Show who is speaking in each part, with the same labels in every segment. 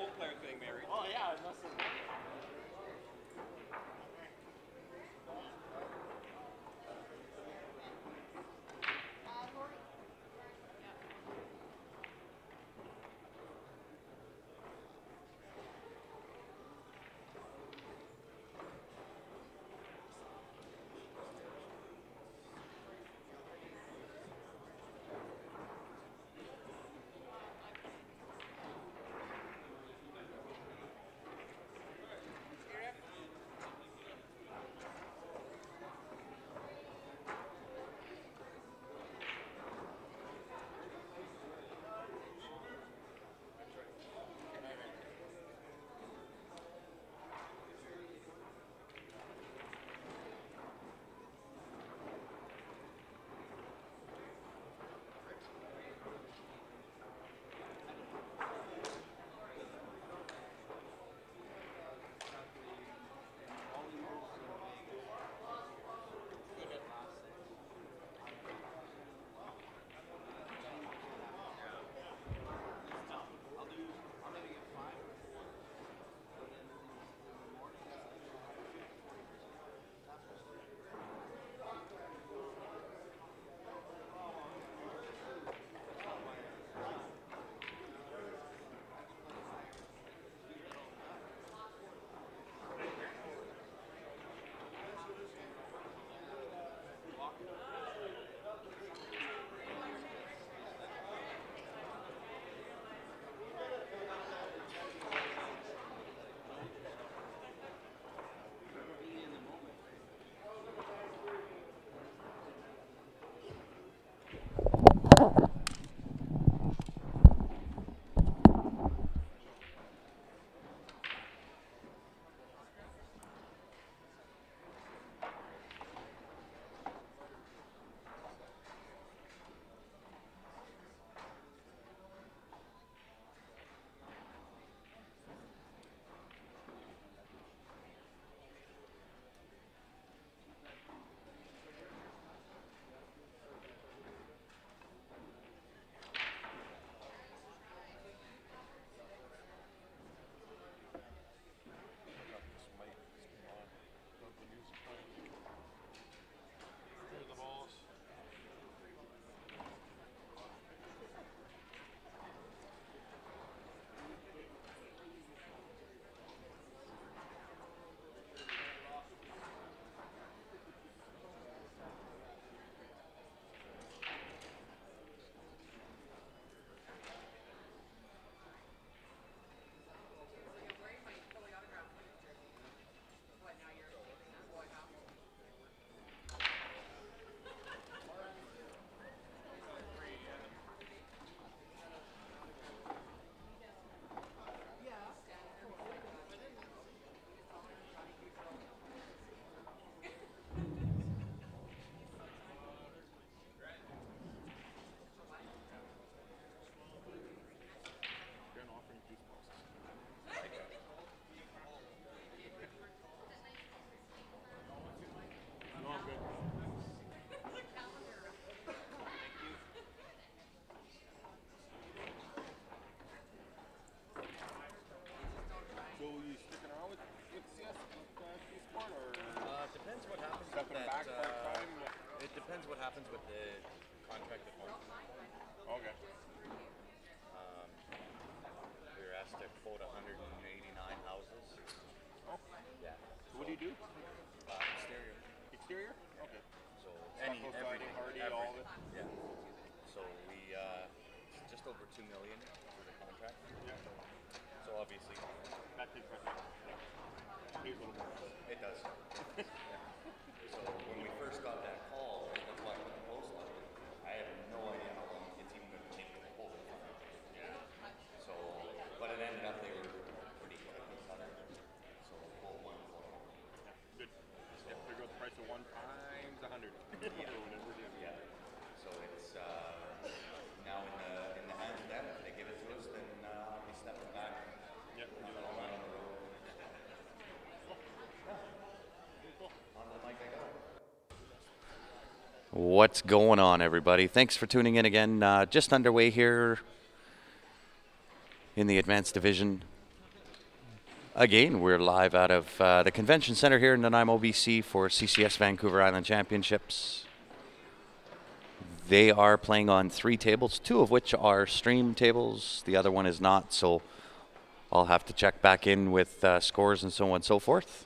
Speaker 1: phone player thing, Mary.
Speaker 2: Oh yeah, it must have been.
Speaker 1: So you sticking around with CS Sport or
Speaker 3: Depends what happens with
Speaker 1: stepping
Speaker 3: that.
Speaker 1: back part time?
Speaker 3: It depends what happens with the contract at home.
Speaker 1: Okay.
Speaker 3: We were asked to quote 189 houses.
Speaker 1: Oh.
Speaker 3: Yeah.
Speaker 1: So what do you do?
Speaker 3: Exterior.
Speaker 1: Exterior? Okay.
Speaker 3: So
Speaker 1: Stucco, siding, hardy, all of it?
Speaker 3: Yeah. So we just over 2 million for the contract.
Speaker 1: Yeah.
Speaker 3: So obviously
Speaker 1: That takes my time. Pays a little more.
Speaker 3: it does. Yeah. So when we first got that call, that's why I put the post on. I have no idea how long it's even going to take to pull it.
Speaker 1: Yeah.
Speaker 3: So, but it ended up they were pretty cookie cutter. So pull one.
Speaker 1: Yeah. Good. Yeah. Figure out the price of 1 times 100.
Speaker 3: Yeah.
Speaker 1: Or whatever it is.
Speaker 3: Yeah. So it's now in the hands of them. If they give it to us, then we step it back.
Speaker 1: Yeah. We're doing all that.
Speaker 4: What's going on, everybody? Thanks for tuning in again. Just underway here in the Advanced Division Again, we're live out of the Convention Center here in Nanaimo, BC for CCS Vancouver Island Championships. They are playing on 3 tables, 2 of which are stream tables. The other one is not, so I'll have to check back in with scores and so on and so forth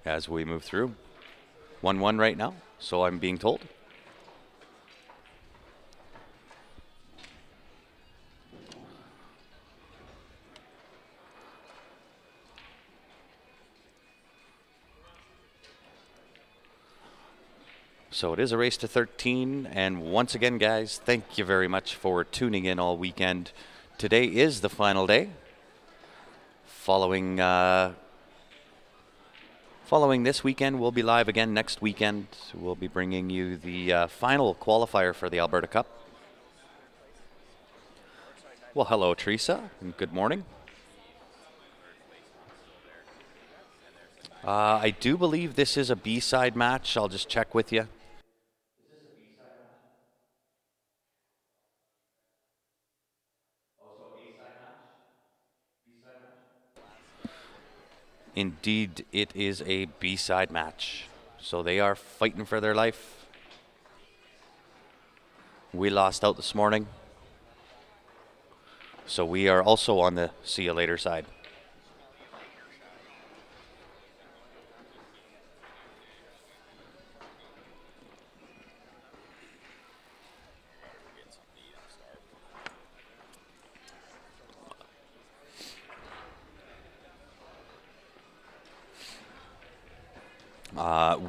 Speaker 4: as we move through. 1-1 right now, so I'm being told. So it is a race to 13, and once again, guys, thank you very much for tuning in all weekend. Today is the final day. Following this weekend, we'll be live again next weekend. We'll be bringing you the final qualifier for the Alberta Cup. Well, hello, Teresa, and good morning. I do believe this is a B-side match. I'll just check with you. Indeed, it is a B-side match. So they are fighting for their life. We lost out this morning. So we are also on the see you later side.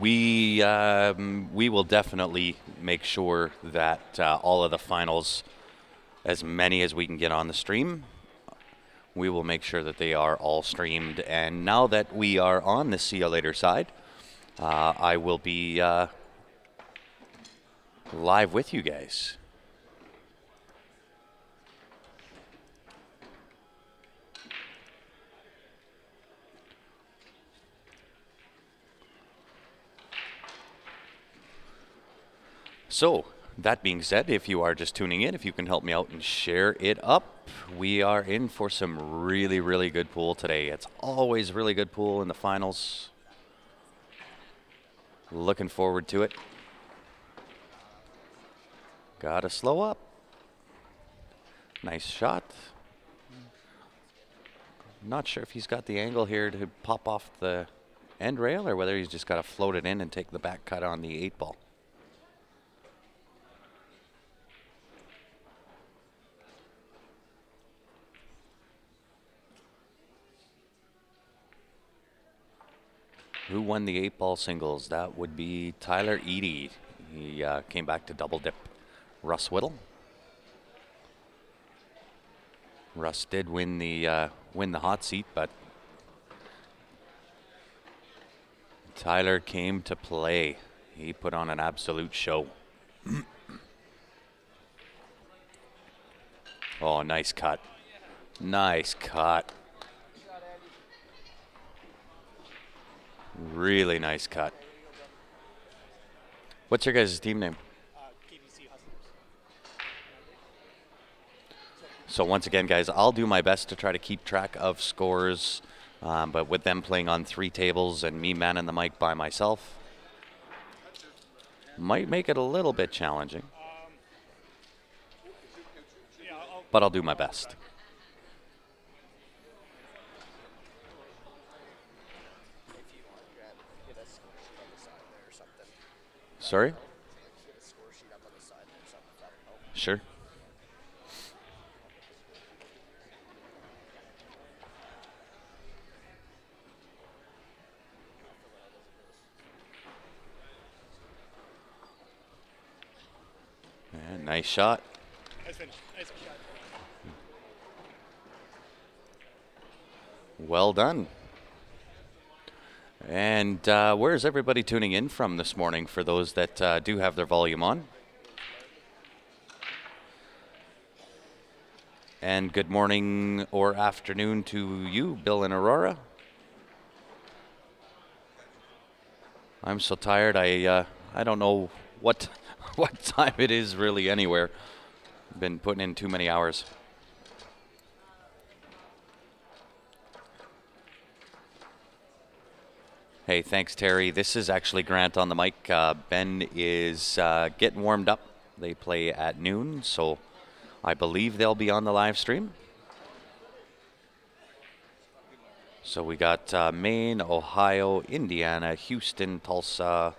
Speaker 4: We will definitely make sure that all of the finals, as many as we can get on the stream, we will make sure that they are all streamed. And now that we are on the see you later side, I will be live with you guys. So, that being said, if you are just tuning in, if you can help me out and share it up, we are in for some really, really good pool today. It's always really good pool in the finals. Looking forward to it. Gotta slow up. Nice shot. Not sure if he's got the angle here to pop off the end rail or whether he's just got to float it in and take the back cut on the 8 ball. Who won the 8 ball singles? That would be Tyler Eady. He came back to double dip Russ Whittle. Russ did win the hot seat, but Tyler came to play. He put on an absolute show. Oh, nice cut. Nice cut. Really nice cut. What's your guys' team name? So once again, guys, I'll do my best to try to keep track of scores, but with them playing on 3 tables and me manning the mic by myself, might make it a little bit challenging. But I'll do my best. Sorry? Sure. Yeah, nice shot. Well done. And where's everybody tuning in from this morning for those that do have their volume on? And good morning or afternoon to you, Bill and Aurora. I'm so tired. I don't know what time it is really anywhere. Been putting in too many hours. Hey, thanks, Terry. This is actually Grant on the mic. Ben is getting warmed up. They play at noon, so I believe they'll be on the live stream. So we got Maine, Ohio, Indiana, Houston, Tulsa,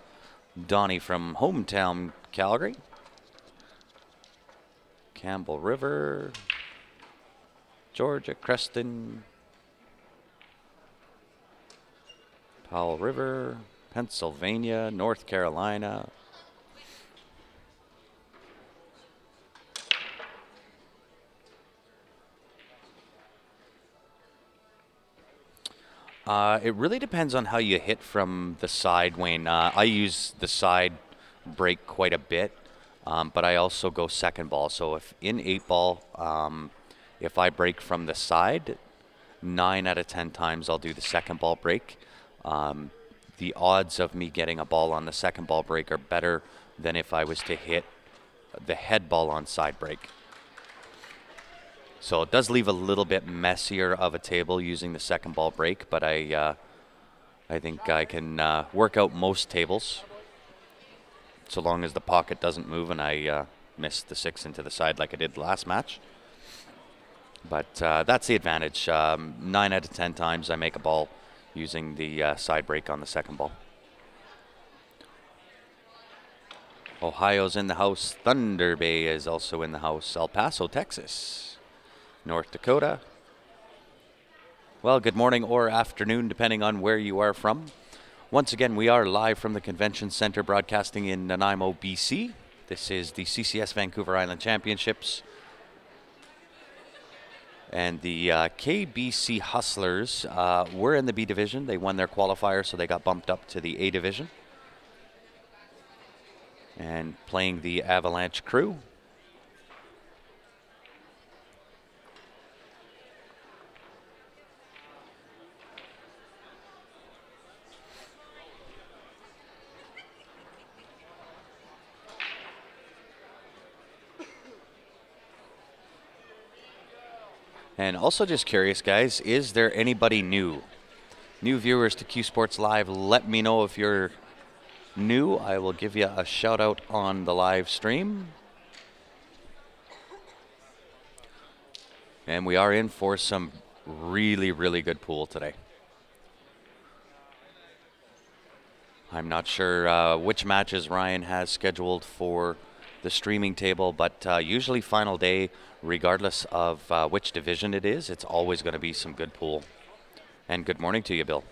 Speaker 4: Donnie from hometown Calgary, Campbell River, Georgia, Creston, Powell River, Pennsylvania, North Carolina. It really depends on how you hit from the side, Wayne. I use the side break quite a bit, but I also go second ball. So if in 8-ball, if I break from the side, 9 out of 10 times I'll do the second ball break. The odds of me getting a ball on the second ball break are better than if I was to hit the head ball on side break. So it does leave a little bit messier of a table using the second ball break, but I think I can work out most tables so long as the pocket doesn't move and I miss the 6 into the side like I did last match. But that's the advantage. 9 out of 10 times I make a ball using the side break on the second ball. Ohio's in the house. Thunder Bay is also in the house. El Paso, Texas. North Dakota. Well, good morning or afternoon, depending on where you are from. Once again, we are live from the Convention Center broadcasting in Nanaimo, BC. This is the CCS Vancouver Island Championships. And the KBC Hustlers were in the B division. They won their qualifier, so they got bumped up to the A division. And playing the Avalanche Crew. And also just curious, guys, is there anybody new? New viewers to Q Sports Live, let me know if you're new. I will give you a shout out on the live stream. And we are in for some really, really good pool today. I'm not sure which matches Ryan has scheduled for the streaming table, but usually final day, regardless of which division it is, it's always going to be some good pool. And good morning to you, Bill.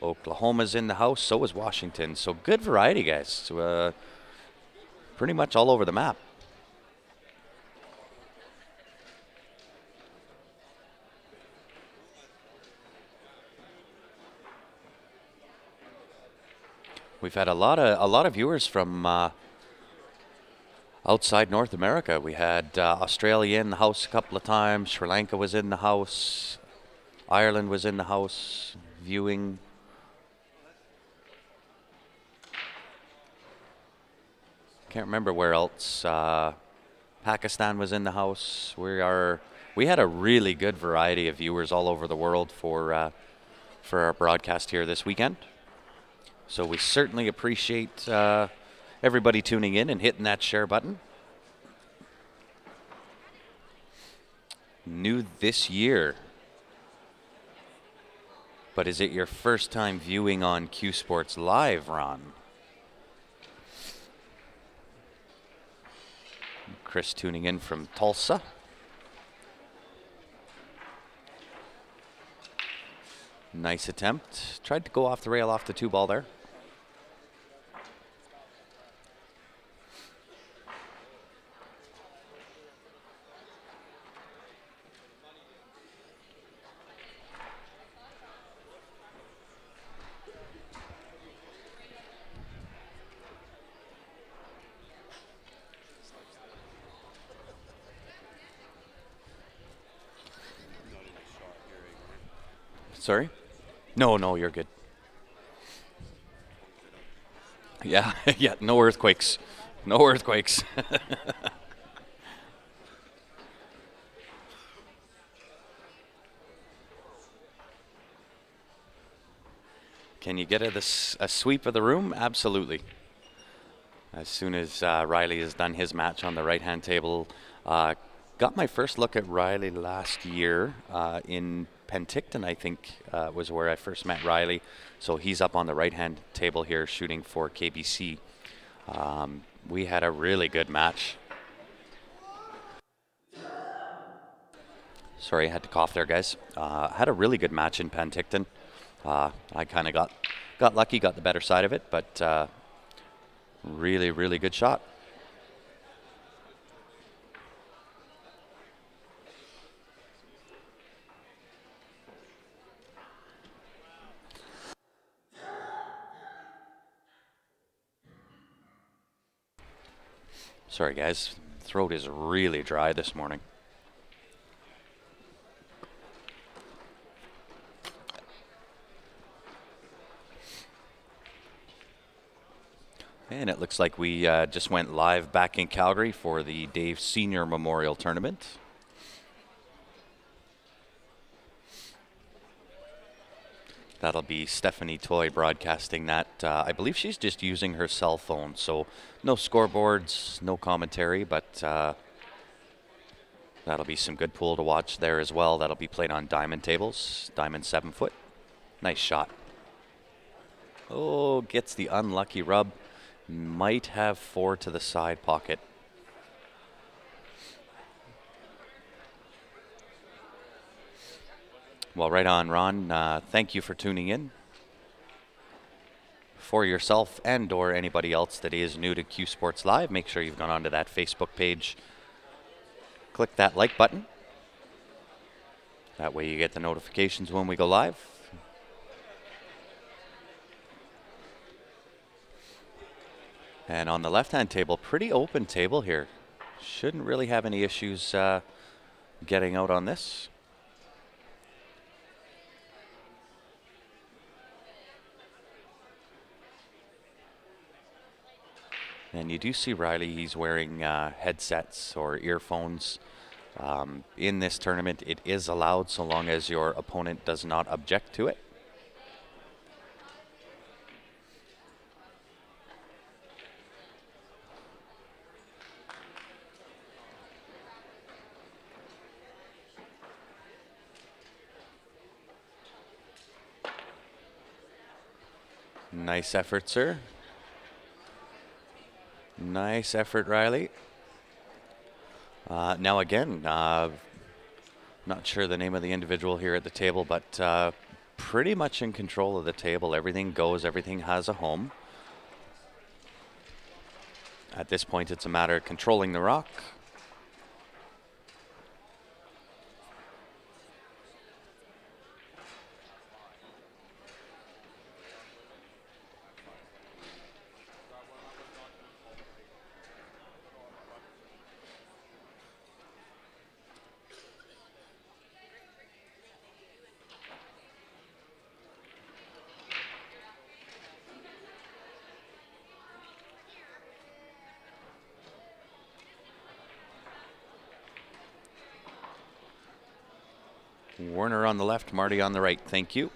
Speaker 4: Oklahoma's in the house, so is Washington. So good variety, guys. Pretty much all over the map. We've had a lot of viewers from outside North America. We had Australia in the house a couple of times. Sri Lanka was in the house. Ireland was in the house viewing. Can't remember where else. Pakistan was in the house. We had a really good variety of viewers all over the world for our broadcast here this weekend. So we certainly appreciate everybody tuning in and hitting that share button. New this year. But is it your first time viewing on Q Sports Live, Ron? Chris tuning in from Tulsa. Nice attempt. Tried to go off the rail off the 2-ball there. Sorry? No, you're good. Yeah, yeah, no earthquakes. No earthquakes. Can you get a sweep of the room? Absolutely. As soon as Riley has done his match on the right-hand table, got my first look at Riley last year in Penticton, I think, was where I first met Riley. So he's up on the right-hand table here shooting for KBC. We had a really good match. Sorry, I had to cough there, guys. Had a really good match in Penticton. I kind of got lucky, got the better side of it, but really, really good shot. Sorry, guys. Throat is really dry this morning. And it looks like we just went live back in Calgary for the Dave Senior Memorial Tournament. That'll be Stephanie Toy broadcasting that. I believe she's just using her cell phone, so no scoreboards, no commentary, but that'll be some good pool to watch there as well. That'll be played on diamond tables, diamond 7-foot. Nice shot. Oh, gets the unlucky rub. Might have 4 to the side pocket. Well, right on, Ron. Thank you for tuning in. For yourself and or anybody else that is new to Q Sports Live, make sure you've gone onto that Facebook page. Click that like button. That way you get the notifications when we go live. And on the left-hand table, pretty open table here. Shouldn't really have any issues getting out on this. And you do see Riley, he's wearing headsets or earphones. In this tournament, it is allowed so long as your opponent does not object to it. Nice effort, sir. Nice effort, Riley. Now again, not sure the name of the individual here at the table, but pretty much in control of the table. Everything goes, everything has a home. At this point, it's a matter of controlling the rock. Werner on the left, Marty on the right. Thank you.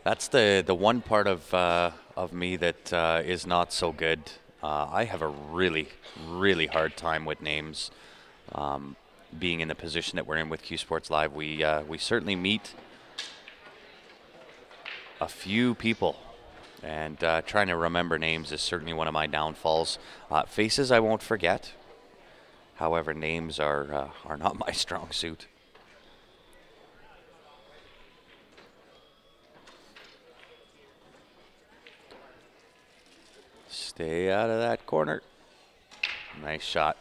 Speaker 4: That's the one part of me that is not so good. I have a really, really hard time with names. Being in the position that we're in with Q Sports Live, we certainly meet a few people, and trying to remember names is certainly one of my downfalls. Faces I won't forget. However, names are not my strong suit. Stay out of that corner. Nice shot.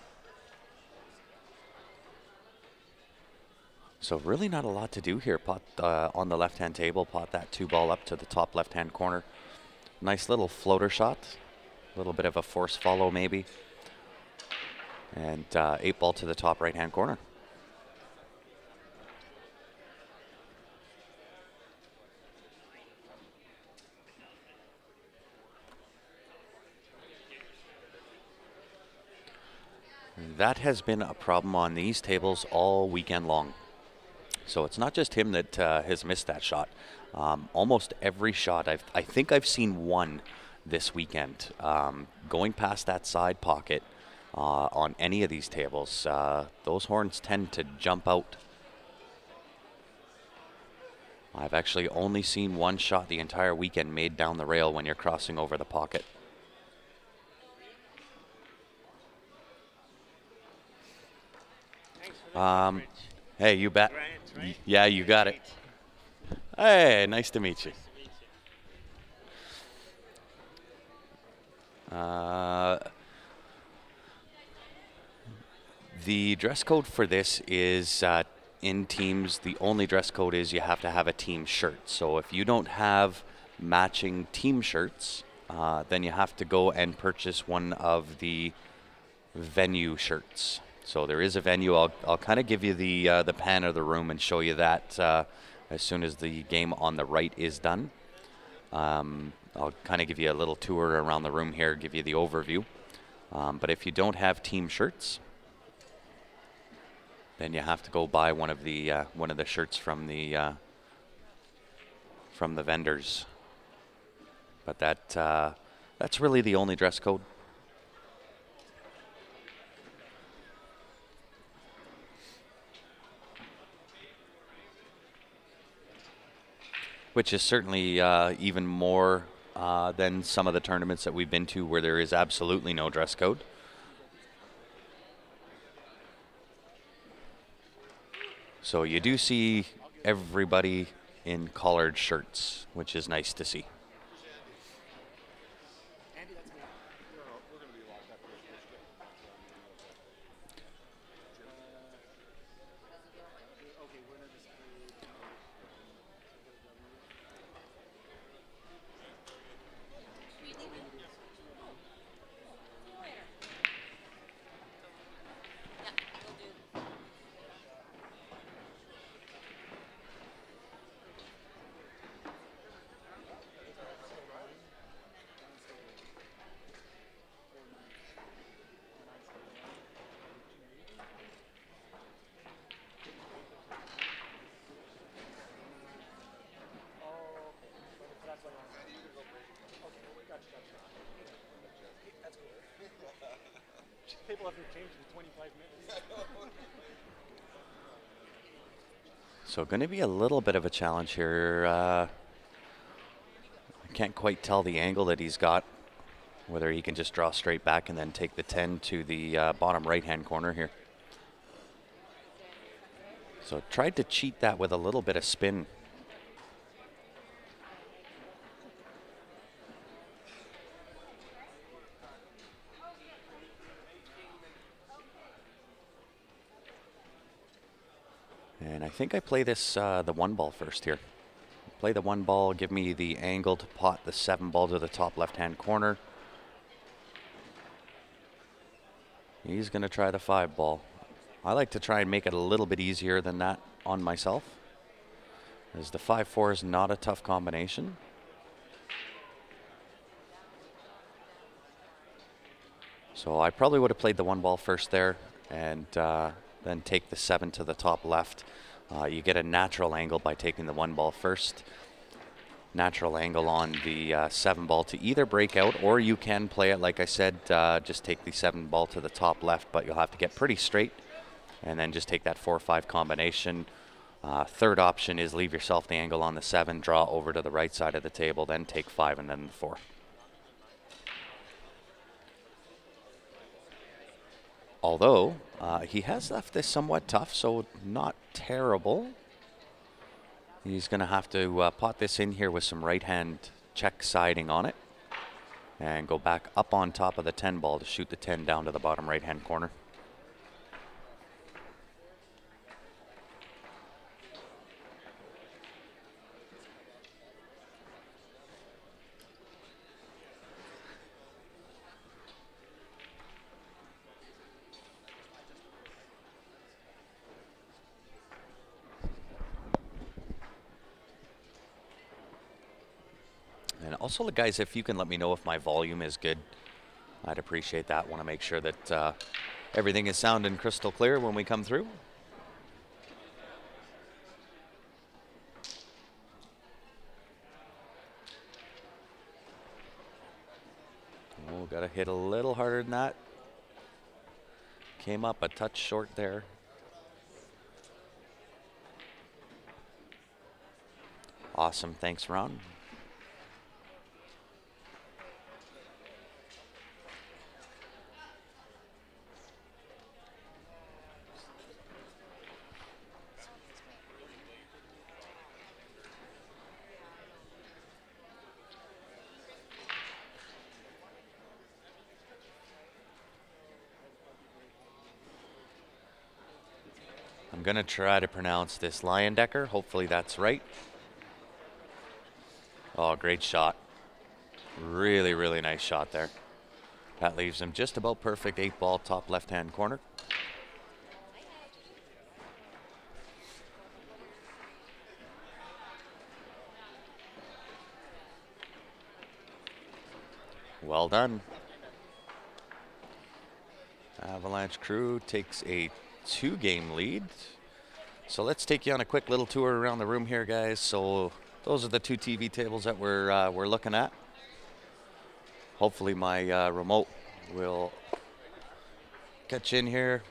Speaker 4: So really not a lot to do here. Pot on the left-hand table, pot that 2-ball up to the top left-hand corner. Nice little floater shot. A little bit of a force follow maybe. And 8-ball to the top right-hand corner. That has been a problem on these tables all weekend long. So it's not just him that has missed that shot. Almost every shot, I think I've seen one this weekend going past that side pocket on any of these tables. Those horns tend to jump out. I've actually only seen one shot the entire weekend made down the rail when you're crossing over the pocket. Hey, you bet.
Speaker 2: Right?
Speaker 4: Yeah, you got it. Hey, nice to meet you. The dress code for this is in teams. The only dress code is you have to have a team shirt. So if you don't have matching team shirts, then you have to go and purchase one of the venue shirts. So there is a venue. I'll kind of give you the pan of the room and show you that as soon as the game on the right is done. I'll kind of give you a little tour around the room here, give you the overview. But if you don't have team shirts, then you have to go buy one of the shirts from the vendors. But that's really the only dress code. Which is certainly even more than some of the tournaments that we've been to where there is absolutely no dress code. So you do see everybody in collared shirts, which is nice to see.
Speaker 2: People haven't changed in 25 minutes.
Speaker 4: So going to be a little bit of a challenge here. I can't quite tell the angle that he's got, whether he can just draw straight back and then take the 10 to the bottom right-hand corner here. So tried to cheat that with a little bit of spin. And I think I play this the 1 ball first here. Play the 1 ball, give me the angle to pot the 7 ball to the top left-hand corner. He's going to try the 5 ball. I like to try and make it a little bit easier than that on myself, as the 5-4 is not a tough combination. So I probably would have played the 1 ball first there, and then take the 7 to the top left. You get a natural angle by taking the 1 ball first. Natural angle on the 7 ball to either break out, or you can play it, like I said, just take the 7 ball to the top left, but you'll have to get pretty straight and then just take that 4-5 combination. Third option is leave yourself the angle on the 7, draw over to the right side of the table, then take 5 and then the 4. Although, he has left this somewhat tough, so not terrible. He's going to have to pot this in here with some right-hand check siding on it and go back up on top of the 10 ball to shoot the 10 down to the bottom right-hand corner. And also, guys, if you can let me know if my volume is good, I'd appreciate that. Want to make sure that everything is sound and crystal clear when we come through. got to hit a little harder than that. Came up a touch short there. Awesome. Thanks, Ron. I'm going to try to pronounce this Leyendecker. Hopefully that's right. Oh, great shot. Really, really nice shot there. That leaves him just about perfect 8-ball top left-hand corner. Well done. Avalanche crew takes a 2-game lead. So let's take you on a quick little tour around the room here, guys. So those are the 2 TV tables that we're looking at. Hopefully my remote will get you in here.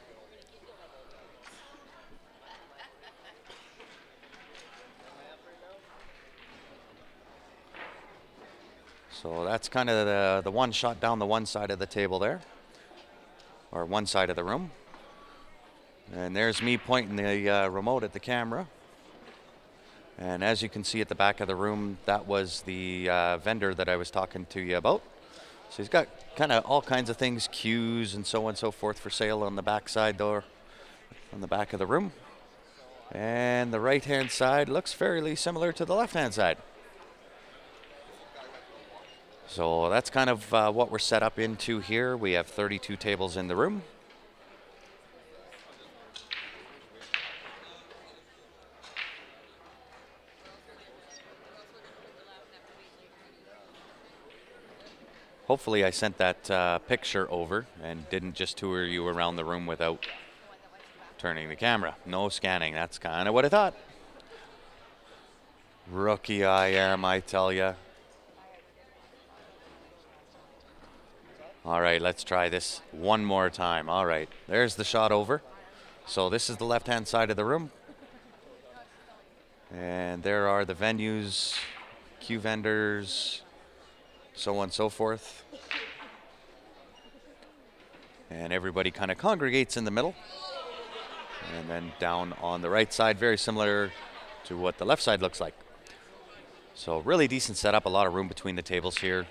Speaker 4: So that's kind of the one shot down the one side of the table there, or one side of the room. And there's me pointing the remote at the camera. And as you can see at the back of the room, that was the vendor that I was talking to you about. So he's got kind of all kinds of things, cues and so on and so forth for sale on the back side door, on the back of the room. And the right-hand side looks fairly similar to the left-hand side. So that's kind of what we're set up into here. We have 32 tables in the room. Hopefully I sent that picture over and didn't just tour you around the room without turning the camera. No scanning, that's kind of what I thought. Rookie I am, I tell ya. All right, let's try this one more time. All right, there's the shot over. So this is the left-hand side of the room. And there are the venues, cue vendors, so on and so forth. And everybody kind of congregates in the middle. And then down on the right side, very similar to what the left side looks like. So really decent setup, a lot of room between the tables here.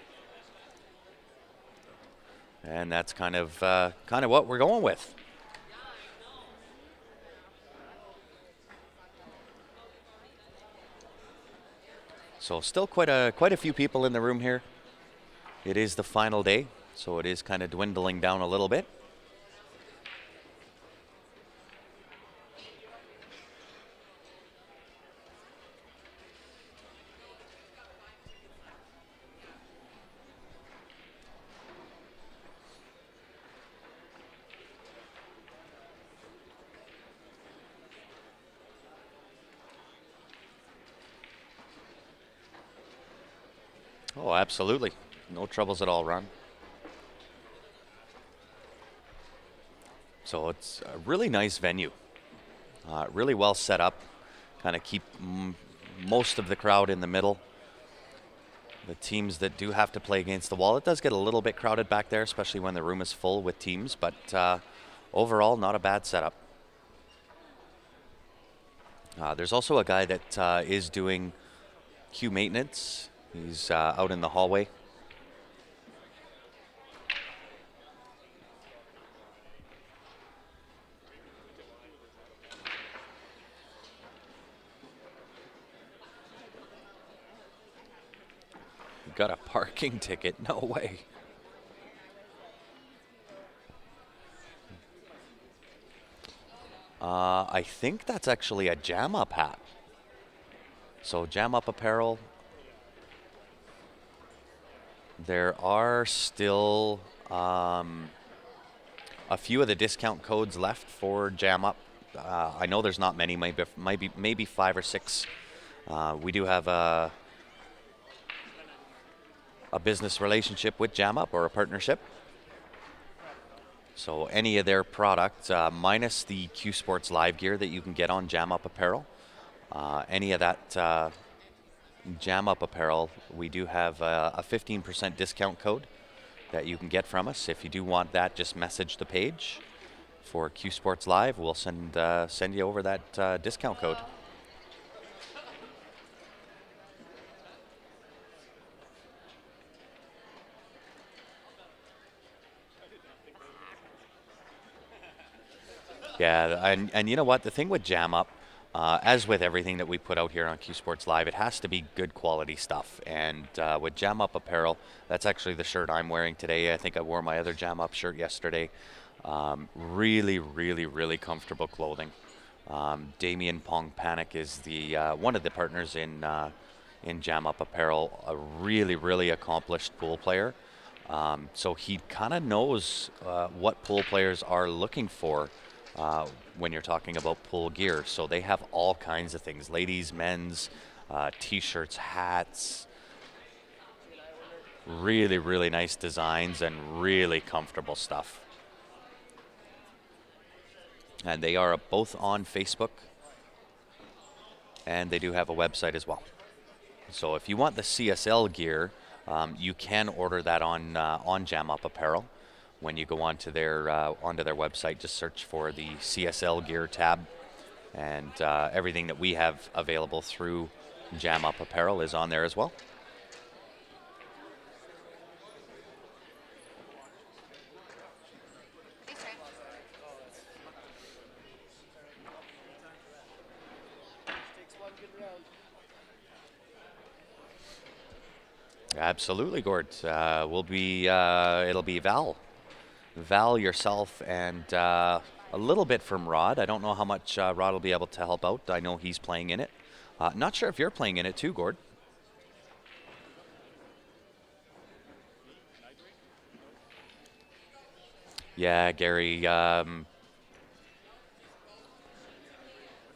Speaker 4: And that's kind of what we're going with. So still quite a few people in the room here. It is the final day, so it is kind of dwindling down a little bit. Oh, absolutely. No troubles at all, Ron. So it's a really nice venue. Really well set up. Kind of keep most of the crowd in the middle. The teams that do have to play against the wall, it does get a little bit crowded back there, especially when the room is full with teams, but overall, not a bad setup. There's also a guy that is doing queue maintenance. He's out in the hallway. Got a parking ticket? No way. I think that's actually a Jam Up hat. So Jam Up Apparel. There are still a few of the discount codes left for Jam Up. I know there's not many, maybe 5 or 6. We do have a a business relationship with Jam Up or a partnership. So any of their products, minus the Q Sports Live gear that you can get on Jam Up Apparel, any of that Jam Up Apparel, we do have a 15% discount code that you can get from us. If you do want that, just message the page for Q Sports Live. We'll send you over that discount code. Yeah, and you know what? The thing with Jam Up, as with everything that we put out here on Q Sports Live, it has to be good quality stuff. And with Jam Up Apparel, that's actually the shirt I'm wearing today. I think I wore my other Jam Up shirt yesterday. Really, really, really comfortable clothing. Damien Pong Panic is the one of the partners in Jam Up Apparel, a really, really accomplished pool player. So he kind of knows what pool players are looking for when you're talking about pool gear. So they have all kinds of things, ladies, men's, t-shirts, hats, really, really nice designs and really comfortable stuff. And they are both on Facebook, and they do have a website as well. So if you want the CSL gear, you can order that on Jam Up Apparel. When you go onto their website, just search for the CSL gear tab, and everything that we have available through Jam Up Apparel is on there as well. Absolutely, Gord. It'll be Val, yourself, and a little bit from Rod. I don't know how much Rod will be able to help out. I know he's playing in it. Not sure if you're playing in it too, Gord. Yeah, Gary. I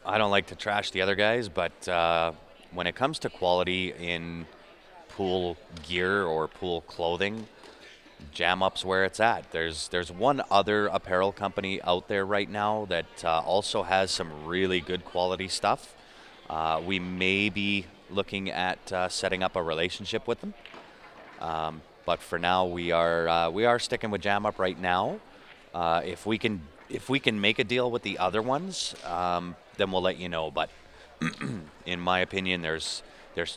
Speaker 4: don't like to trash the other guys, but when it comes to quality in pool gear or pool clothing, Jam Up's where it's at. There's one other apparel company out there right now that also has some really good quality stuff. We may be looking at setting up a relationship with them, but for now we are sticking with Jam Up right now. If we can make a deal with the other ones, then we'll let you know. But in my opinion, there's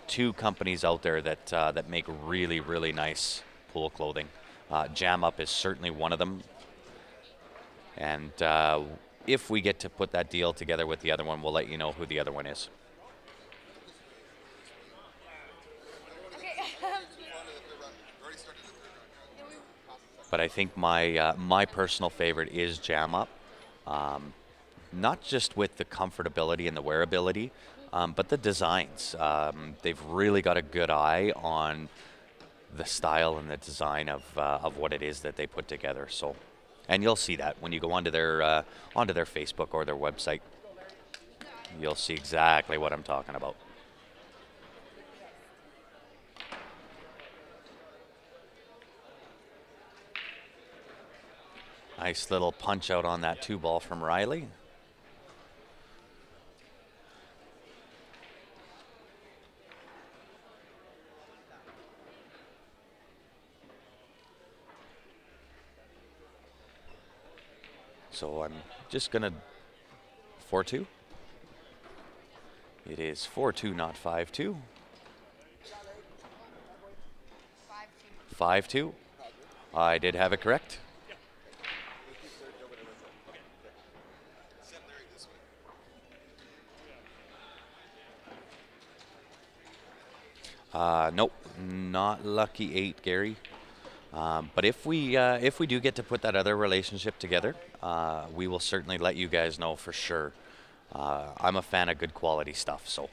Speaker 4: two companies out there that make really, really nice pool clothing. Jam Up is certainly one of them. And if we get to put that deal together with the other one, we'll let you know who the other one is. But I think my personal favorite is Jam Up. Not just with the comfortability and the wearability, but the designs. They've really got a good eye on the style and the design of what it is that they put together. So, and you'll see that when you go onto their Facebook or their website. You'll see exactly what I'm talking about. Nice little punch out on that 2-ball from Riley. So I'm just going to 4-2. It is 4-2, not 5-2. 5-2. I did have it correct. Nope, not lucky 8, Gary. But if we do get to put that other relationship together, we will certainly let you guys know for sure. I'm a fan of good quality stuff, so.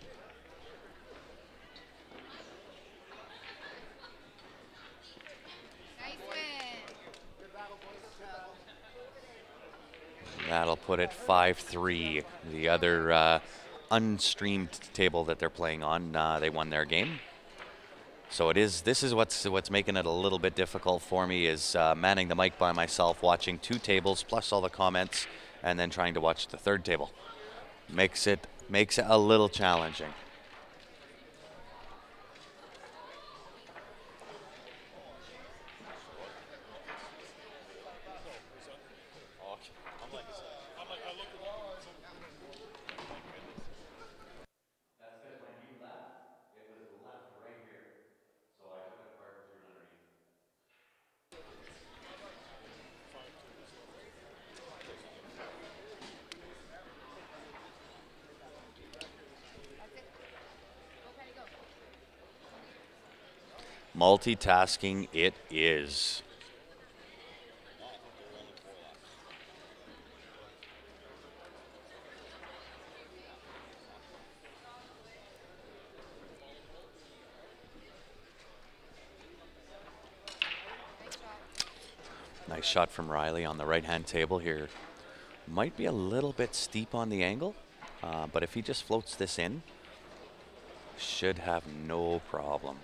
Speaker 4: That'll put it 5-3. The other unstreamed table that they're playing on, they won their game. So it is. This is what's making it a little bit difficult for me is manning the mic by myself, watching 2 tables plus all the comments, and then trying to watch the 3rd table. Makes it a little challenging. That's because when you left, it was left right here. So I took it apart and threw it underneath. Multitasking it is. Nice shot from Riley on the right-hand table here. Might be a little bit steep on the angle, but if he just floats this in, should have no problem.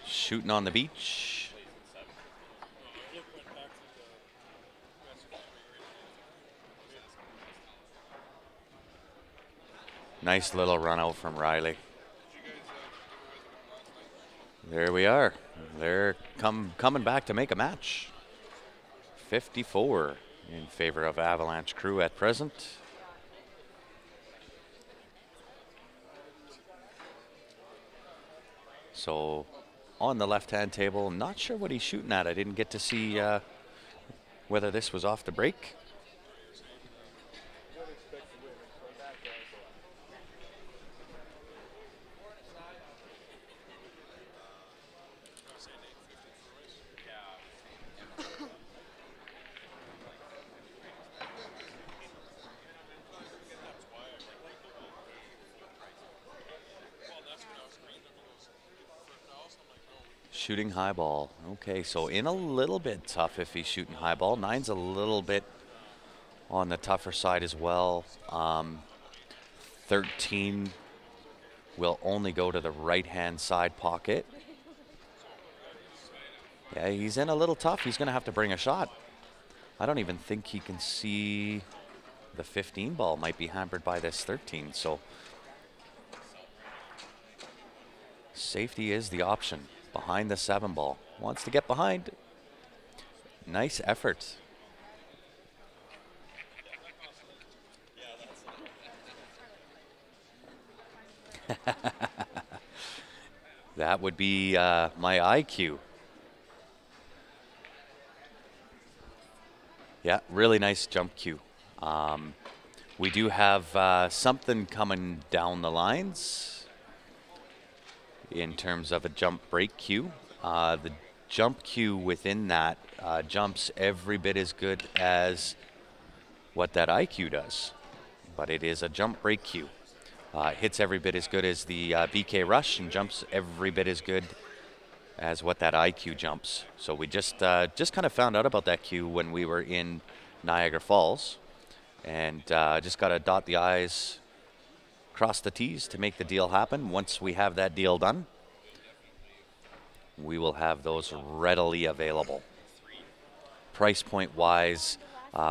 Speaker 4: Shooting on the beach. Nice little run out from Riley. There we are. They're coming back to make a match. 54 in favor of Avalanche Crew at present. So on the left-hand table, not sure what he's shooting at. I didn't get to see whether this was off the break. Shooting high ball. Okay, so in a little bit tough if he's shooting high ball. 9's a little bit on the tougher side as well. 13 will only go to the right-hand side pocket. Yeah, he's in a little tough. He's going to have to bring a shot. I don't even think he can see the 15 ball. Might be hampered by this 13, so safety is the option. Behind the 7 ball. Wants to get behind. Nice effort. That would be my IQ. Yeah, really nice jump cue. We do have something coming down the lines in terms of a jump break cue. The jump cue within that jumps every bit as good as what that IQ does, but it is a jump break cue. Hits every bit as good as the BK rush and jumps every bit as good as what that IQ jumps. So we just kind of found out about that cue when we were in Niagara Falls, and just got to dot the I's, cross the T's to make the deal happen. Once we have that deal done, we will have those readily available. Price point wise,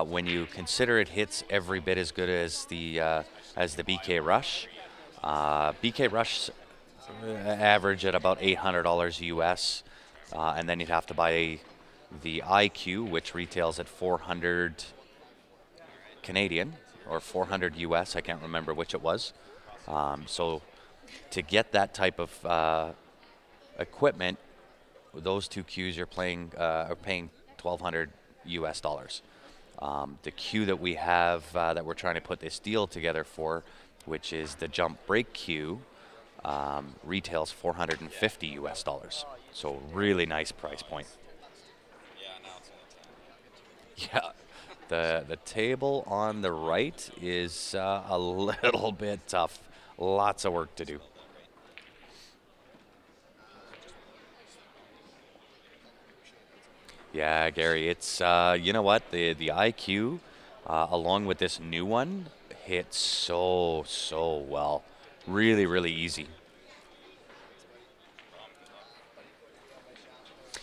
Speaker 4: when you consider it hits every bit as good as the BK Rush, BK Rush average at about $800 US, and then you'd have to buy the IQ, which retails at 400 Canadian or 400 US. I can't remember which it was. So to get that type of equipment, those two cues are paying $1,200 US. The cue that we have that we're trying to put this deal together for, which is the jump break cue, retails $450 US. So really nice price point. Yeah, the table on the right is a little bit tough. Lots of work to do. Yeah, Gary, it's you know what, the IQ along with this new one hits so well, really easy.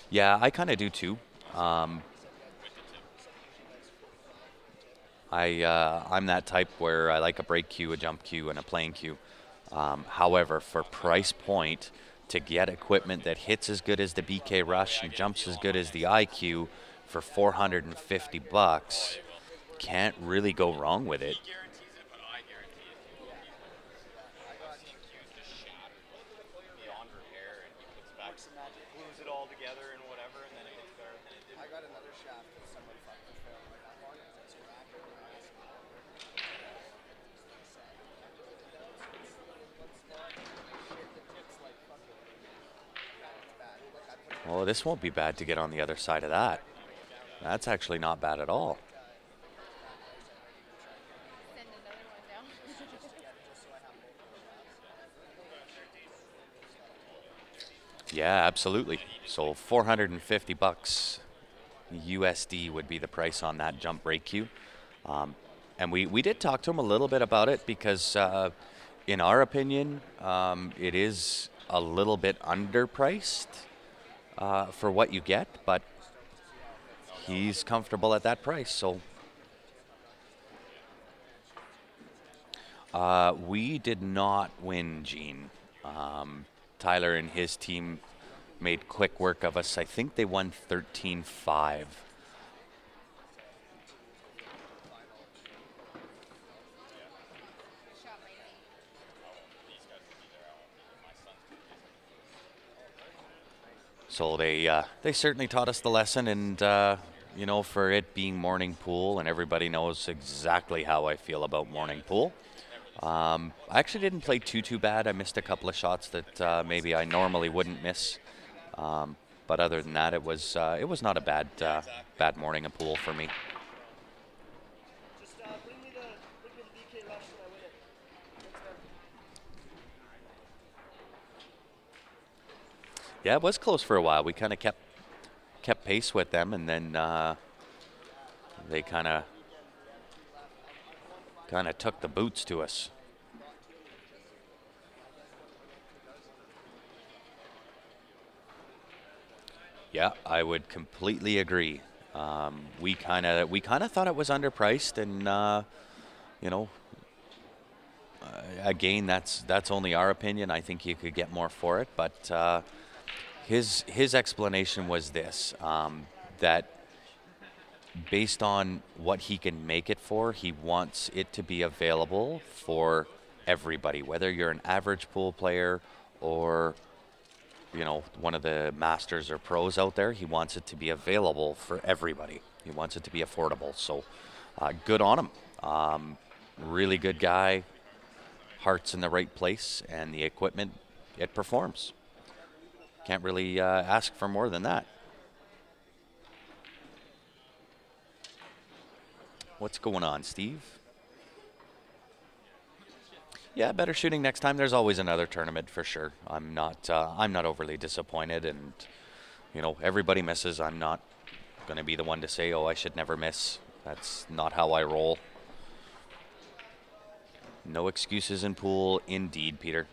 Speaker 4: Yeah, I kind of do too. Um, I'm that type where I like a break cue, a jump cue, and a playing cue. However, for price point, to get equipment that hits as good as the BK Rush and jumps as good as the IQ for 450 bucks, can't really go wrong with it.
Speaker 3: Glues it all together and whatever, and then it gets better than it did.
Speaker 5: I got another shaft that someone fucking failed like that one. It's cracked.
Speaker 4: Oh, this won't be bad to get on the other side of that. That's actually not bad at all.
Speaker 6: Send another one down.
Speaker 4: Yeah, absolutely. So 450 bucks USD would be the price on that jump break cue. And we did talk to him a little bit about it because, in our opinion, it is a little bit underpriced for what you get, but he's comfortable at that price. So we did not win, Gene. Tyler and his team made quick work of us. I think they won 13-5. So they certainly taught us the lesson, and you know, for it being morning pool, and everybody knows exactly how I feel about morning pool. I actually didn't play too bad. I missed a couple of shots that maybe I normally wouldn't miss. But other than that, it was not a bad morning of pool for me.
Speaker 5: Just bring me the BK Rush when I win it. Thanks, man.
Speaker 4: Yeah, it was close for a while. We kind of kept pace with them, and then they kind of took the boots to us. Yeah, I would completely agree. We kind of thought it was underpriced, and you know, again, that's only our opinion. I think you could get more for it, but his explanation was this: that based on what he can make it for, he wants it to be available for everybody, whether you're an average pool player or, you know, one of the masters or pros out there. He wants it to be available for everybody. He wants it to be affordable. So good on him. Really good guy. Heart's in the right place, and the equipment, it performs. Can't really ask for more than that. What's going on, Steve? Yeah, better shooting next time. There's always another tournament for sure. I'm not overly disappointed, and you know, everybody misses. I'm not going to be the one to say, "Oh, I should never miss." That's not how I roll. No excuses in pool, indeed, Peter.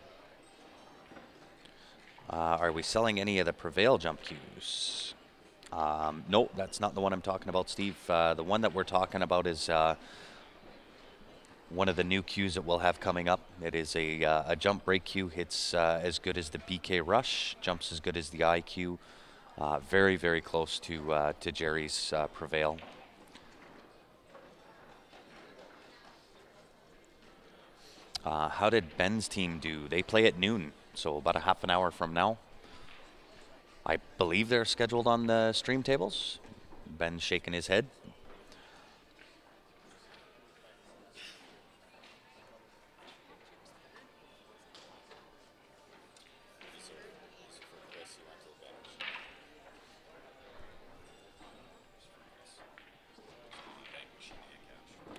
Speaker 4: Are we selling any of the Prevail jump cues? No, that's not the one I'm talking about, Steve. The one that we're talking about is one of the new cues that we'll have coming up. It is a jump break cue. Hits as good as the BK Rush, jumps as good as the IQ. Very close to Jerry's Prevail. How did Ben's team do? They play at noon, so about a half an hour from now. I believe they're scheduled on the stream tables. Ben's shaking his head.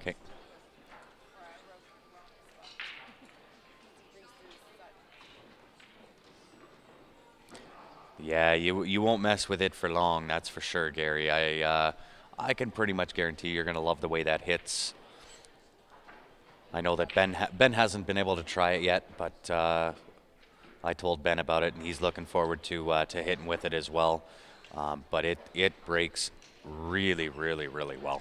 Speaker 4: Okay. Yeah, you won't mess with it for long, that's for sure, Gary. I can pretty much guarantee you're going to love the way that hits. I know that Ben hasn't been able to try it yet, but I told Ben about it, and he's looking forward to hitting with it as well. But it breaks really, really, really well.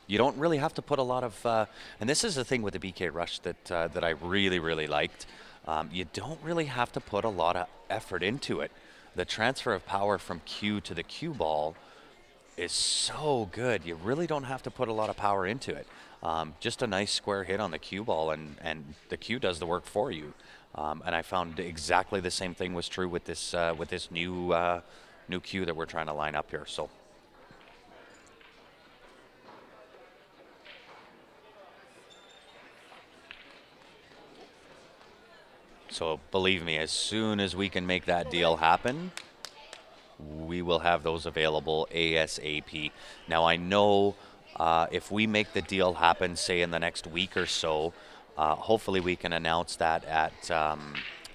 Speaker 4: You don't really have to put a lot of, and this is the thing with the BK Rush that I really, really liked. You don't really have to put a lot of effort into it. The transfer of power from cue to the cue ball is so good. You really don't have to put a lot of power into it. Just a nice square hit on the cue ball, and the cue does the work for you. And I found exactly the same thing was true with this new cue that we're trying to line up here. So believe me, as soon as we can make that deal happen, we will have those available ASAP. Now I know if we make the deal happen, say in the next week or so, hopefully we can announce that at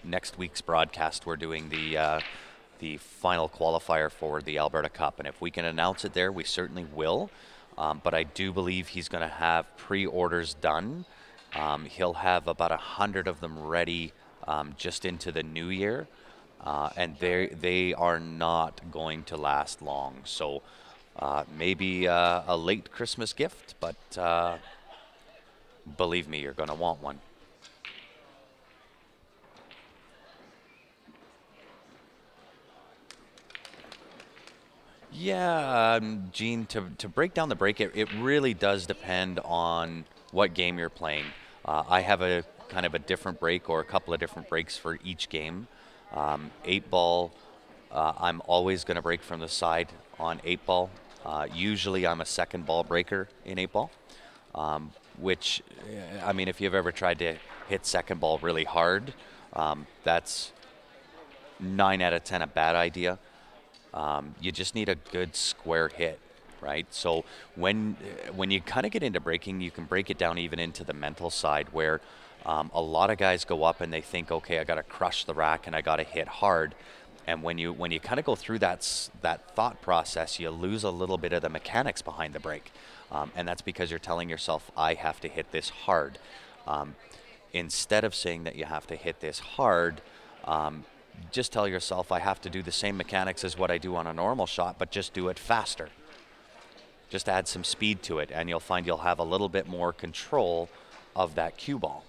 Speaker 4: next week's broadcast. We're doing the final qualifier for the Alberta Cup, and if we can announce it there, we certainly will. But I do believe he's going to have pre-orders done. He'll have about 100 of them ready just into the new year, and they are not going to last long. So maybe a late Christmas gift, but believe me, you're going to want one. Yeah, Gene, to break down the break, it really does depend on what game you're playing. I have a kind of a different break or a couple of different breaks for each game. 8-ball, I'm always going to break from the side on 8-ball. Usually I'm a second ball breaker in 8-ball, which, I mean, if you've ever tried to hit second ball really hard, that's 9 out of 10 a bad idea. You just need a good square hit, right? So when you kind of get into breaking, you can break it down even into the mental side where a lot of guys go up and they think, okay, I got to crush the rack and I got to hit hard. And when you kind of go through that thought process, you lose a little bit of the mechanics behind the break. And that's because you're telling yourself, I have to hit this hard. Instead of saying that you have to hit this hard, just tell yourself, I have to do the same mechanics as what I do on a normal shot, but just do it faster. Just add some speed to it, and you'll find you'll have a little bit more control of that cue ball.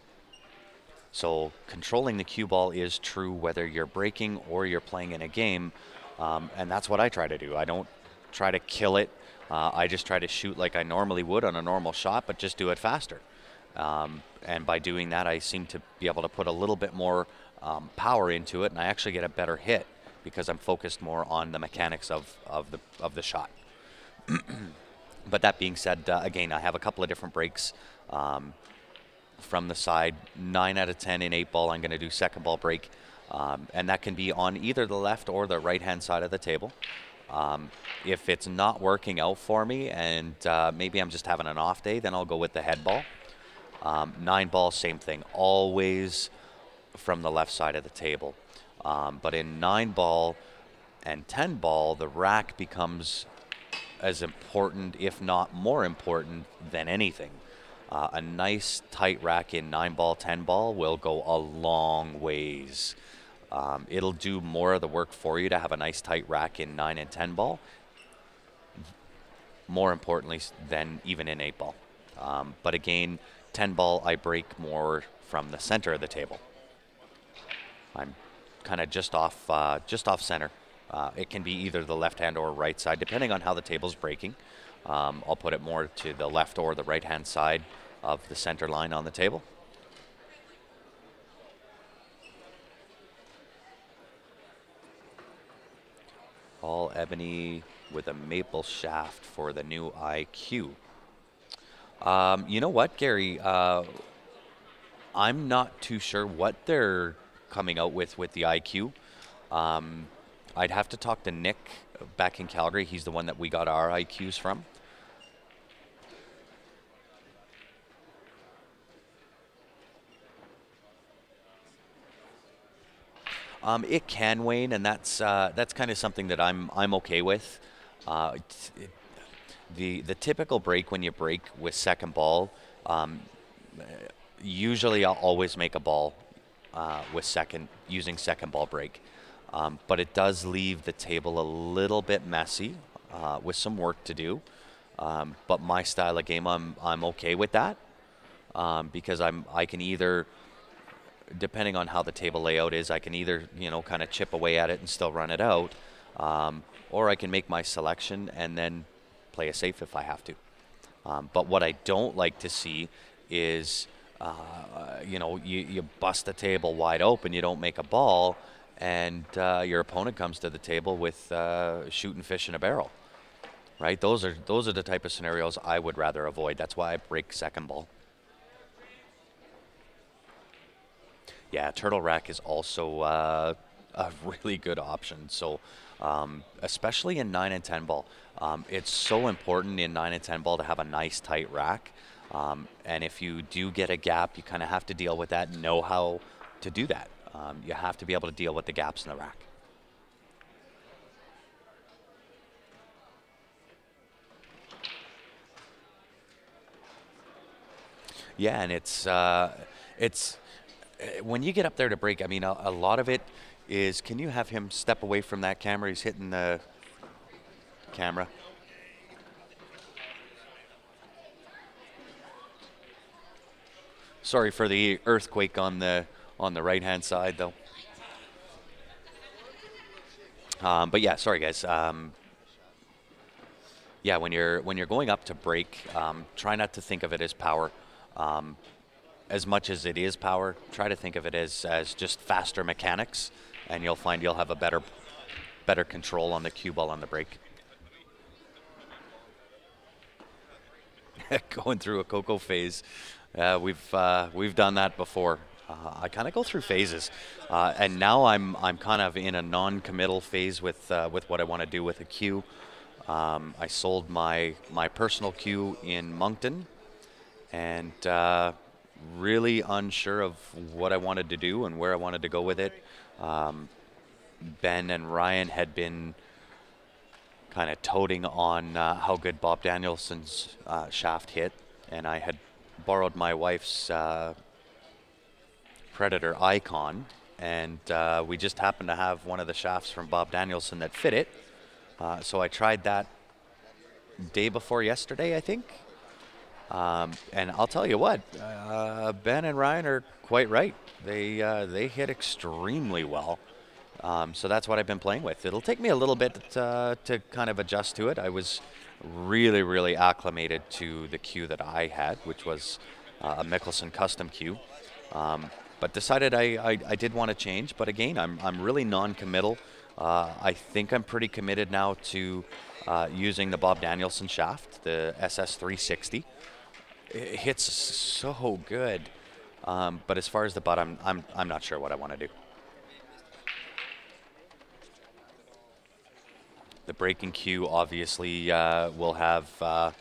Speaker 4: So controlling the cue ball is true whether you're breaking or you're playing in a game, and that's what I try to do. I don't try to kill it. I just try to shoot like I normally would on a normal shot, but just do it faster. And by doing that, I seem to be able to put a little bit more power into it, and I actually get a better hit because I'm focused more on the mechanics of the shot. But that being said, again, I have a couple of different breaks from the side. 9 out of 10 in 8-ball, I'm going to do second ball break, and that can be on either the left or the right-hand side of the table. If it's not working out for me and maybe I'm just having an off day, then I'll go with the head ball. 9-ball, same thing, always from the left side of the table. But in 9-ball and 10-ball, the rack becomes as important, if not more important, than anything. A nice tight rack in 9-ball, 10-ball will go a long ways. It'll do more of the work for you to have a nice tight rack in 9 and 10-ball, more importantly than even in 8-ball. But again, 10-ball, I break more from the center of the table. I'm kind of just off center. It can be either the left hand or right side, depending on how the table's breaking. I'll put it more to the left or the right hand side of the center line on the table. All ebony with a maple shaft for the new IQ. You know what, Gary? I'm not too sure what they're coming out with the IQ. I'd have to talk to Nick back in Calgary. He's the one that we got our IQs from. It can wane, and that's kind of something that I'm okay with. The typical break when you break with second ball, usually I'll always make a ball with using second ball break, but it does leave the table a little bit messy with some work to do. But my style of game, I'm okay with that because I can either, depending on how the table layout is, I can either kind of chip away at it and still run it out, or I can make my selection and then play it safe if I have to. But what I don't like to see is, you bust the table wide open, you don't make a ball, and your opponent comes to the table with shooting fish in a barrel. Right? Those are the type of scenarios I would rather avoid. That's why I break second ball. Yeah, turtle rack is also a really good option. So, especially in 9 and 10 ball, it's so important in 9 and 10 ball to have a nice tight rack. And if you do get a gap, you kind of have to deal with that and know how to do that. You have to be able to deal with the gaps in the rack. Yeah, and it's when you get up there to break. I mean, a lot of it is. Can you have him step away from that camera? He's hitting the camera. Sorry for the earthquake on the right-hand side, though. But yeah, sorry guys. Yeah, when you're going up to break, try not to think of it as power. As much as it is power, try to think of it as just faster mechanics, and you'll find you'll have a better control on the cue ball on the break. Going through a cocoa phase, we've done that before. I kind of go through phases, and now I'm kind of in a non-committal phase with what I want to do with a cue. I sold my personal cue in Moncton, and really unsure of what I wanted to do and where I wanted to go with it. Ben and Ryan had been kind of toting on how good Bob Danielson's shaft hit, and I had borrowed my wife's Predator Icon, and we just happened to have one of the shafts from Bob Danielson that fit it. So I tried that day before yesterday, I think. And I'll tell you what, Ben and Ryan are quite right. They hit extremely well. So that's what I've been playing with. It'll take me a little bit to kind of adjust to it. I was really, really acclimated to the cue that I had, which was a Mickelson custom cue. But decided I did want to change. But again, I'm really non-committal. I think I'm pretty committed now to using the Bob Danielson shaft, the SS360. It hits so good. But as far as the butt, I'm not sure what I want to do. The breaking cue obviously will have.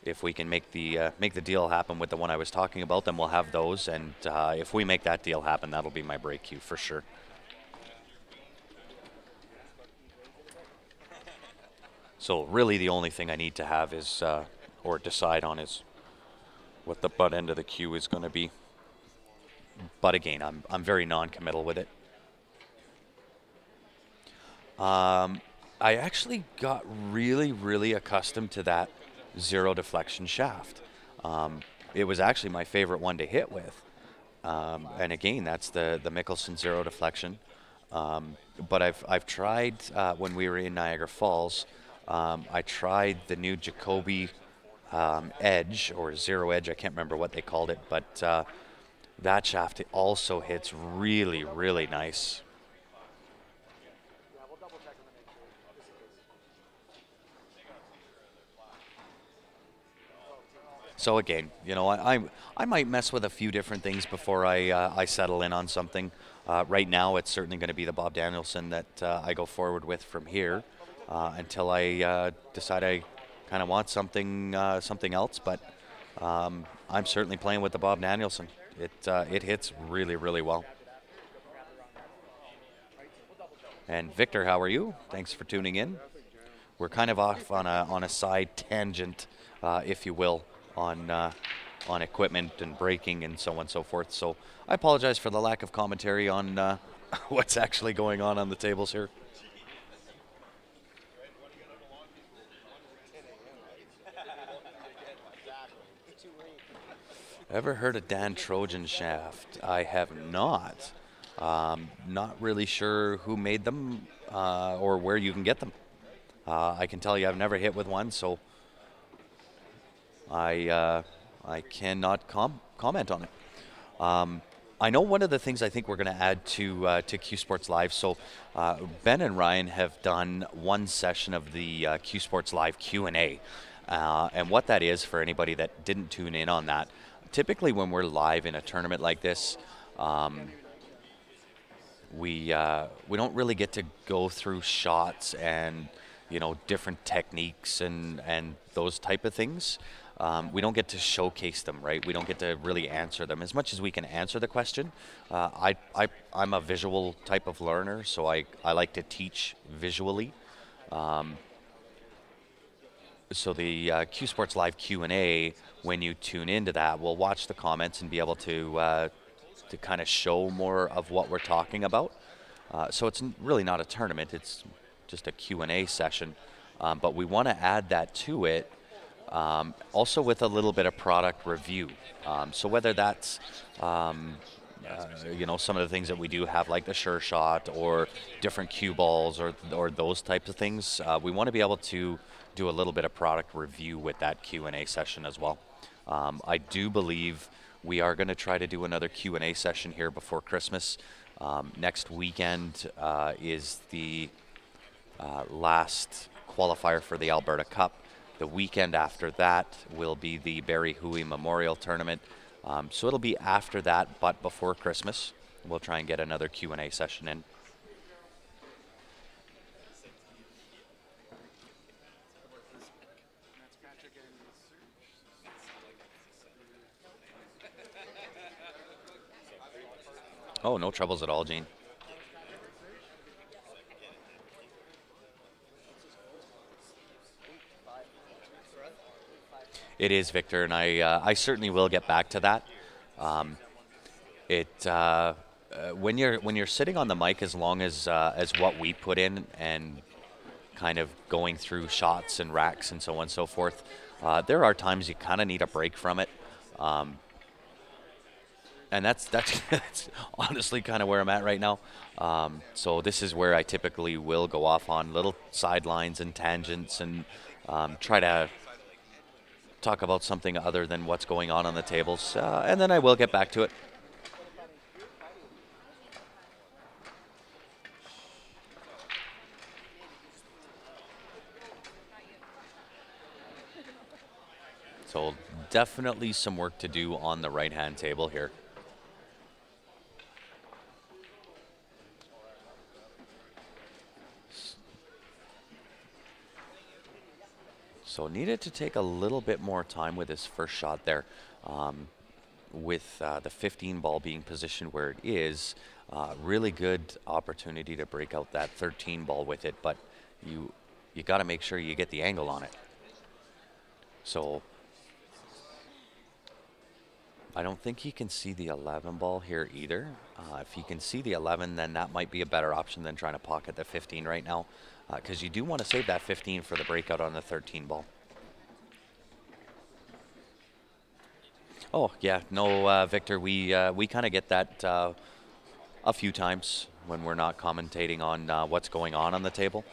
Speaker 4: If we can make the deal happen with the one I was talking about, then we'll have those. And if we make that deal happen, that'll be my break cue for sure. So really, the only thing I need to have is, or decide on, is what the butt end of the cue is going to be. But again, I'm very non-committal with it. I actually got really, really accustomed to that zero deflection shaft. It was actually my favorite one to hit with. And again, that's the Mickelson zero deflection. But I've tried, when we were in Niagara Falls, I tried the new Jacoby Edge, or Zero Edge, I can't remember what they called it, but that shaft also hits really, really nice. So again, you know, I might mess with a few different things before I settle in on something. Right now, it's certainly going to be the Bob Danielson that I go forward with from here until I decide I kind of want something else. But I'm certainly playing with the Bob Danielson. It hits really, really well. And Victor, how are you? Thanks for tuning in. We're kind of off on a side tangent, if you will, on equipment and braking and so on and so forth. So I apologize for the lack of commentary on what's actually going on the tables here. Ever heard of Dan Trojan shaft? I have not. Not really sure who made them or where you can get them. I can tell you I've never hit with one, so I cannot comment on it. I know one of the things I think we're going to add to Q Sports Live. So Ben and Ryan have done one session of the Q Sports Live Q&A, and what that is for anybody that didn't tune in on that. Typically, when we're live in a tournament like this, we don't really get to go through shots and different techniques and those type of things. We don't get to showcase them, right? We don't get to really answer them as much as we can answer the question. I'm a visual type of learner, so I like to teach visually. So the Q Sports Live Q&A, when you tune into that, we'll watch the comments and be able to kind of show more of what we're talking about. So it's really not a tournament, it's just a Q&A session. But we want to add that to it, also with a little bit of product review. So whether that's some of the things that we do have, like the Sure Shot or different cue balls or those types of things, we want to be able to do a little bit of product review with that Q&A session as well. I do believe we are going to try to do another Q&A session here before Christmas. Next weekend is the last qualifier for the Alberta Cup. The weekend after that will be the Barry Huey Memorial Tournament. So it'll be after that, but before Christmas. We'll try and get another Q&A session in. Oh, no troubles at all, Gene. It is, Victor, and I certainly will get back to that. When you're sitting on the mic as long as what we put in and kind of going through shots and racks and so on and so forth, there are times you kind of need a break from it. And that's honestly kind of where I'm at right now. So this is where I typically will go off on little sidelines and tangents and try to talk about something other than what's going on the tables. And then I will get back to it. So definitely some work to do on the right-hand table here. So needed to take a little bit more time with his first shot there. With the 15 ball being positioned where it is, really good opportunity to break out that 13 ball with it, but you got to make sure you get the angle on it. So I don't think he can see the 11 ball here either. If he can see the 11, then that might be a better option than trying to pocket the 15 right now, because you do want to save that 15 for the breakout on the 13 ball. Oh, yeah, no, Victor, we kind of get that a few times when we're not commentating on what's going on the table.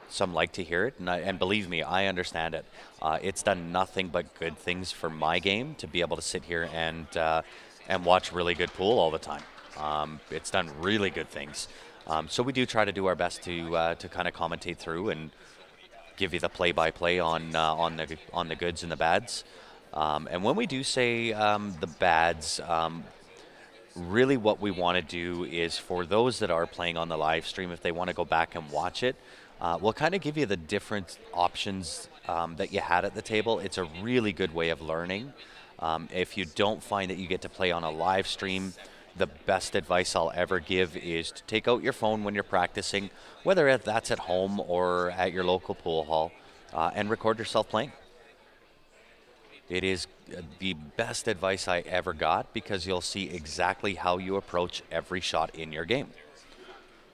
Speaker 4: Some like to hear it, and believe me, I understand it. It's done nothing but good things for my game to be able to sit here and watch really good pool all the time. It's done really good things. So we do try to do our best to kind of commentate through and give you the play-by-play on the goods and the bads. And when we do say the bads, really what we want to do is for those that are playing on the live stream, if they want to go back and watch it, we'll kind of give you the different options that you had at the table. It's a really good way of learning. If you don't find that you get to play on a live stream, the best advice I'll ever give is to take out your phone when you're practicing, whether that's at home or at your local pool hall, and record yourself playing. It is the best advice I ever got because you'll see exactly how you approach every shot in your game.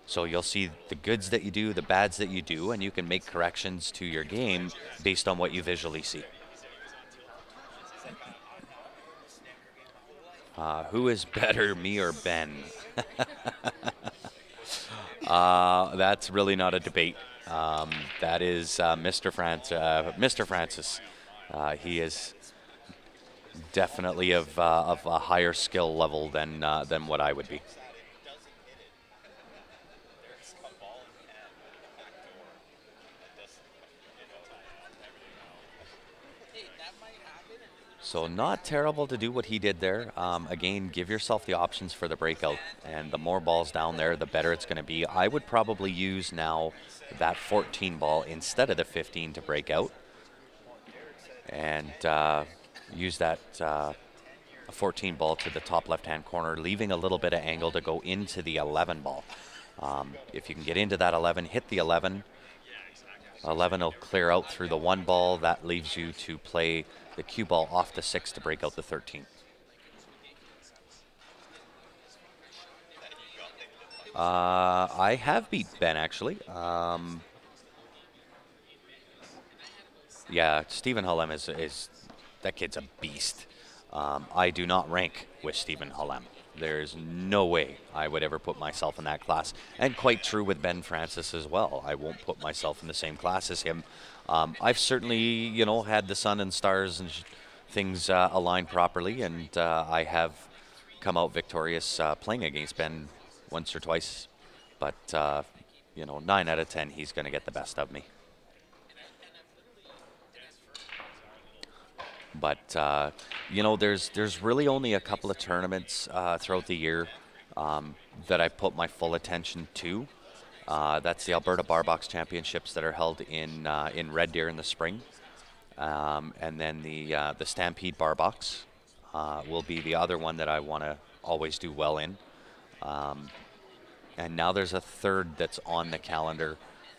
Speaker 4: So you'll see the goods that you do, the bads that you do, and you can make corrections to your game based on what you visually see. Who is better, me or Ben? That's really not a debate. That is Mr. Francis. He is definitely of a higher skill level than what I would be. So not terrible to do what he did there. Again, give yourself the options for the breakout, and the more balls down there, the better it's going to be. I would probably use now that 14 ball instead of the 15 to break out, and use that 14 ball to the top left-hand corner, leaving a little bit of angle to go into the 11 ball. If you can get into that 11, hit the 11. 11 will clear out through the 1 ball. That leaves you to play the cue ball off the 6 to break out the 13. I have beat Ben, actually. Yeah, Stephen Hullem is that kid's a beast. I do not rank with Stephen Hullem. There's no way I would ever put myself in that class. And quite true with Ben Francis as well. I won't put myself in the same class as him. I've certainly, had the sun and stars and things aligned properly, and I have come out victorious playing against Ben once or twice. But, 9 out of 10, he's going to get the best of me. But, there's really only a couple of tournaments throughout the year that I put my full attention to. That's the Alberta Bar Box Championships that are held in Red Deer in the spring. And then the Stampede Bar Box will be the other one that I want to always do well in. And now there's a third that's on the calendar.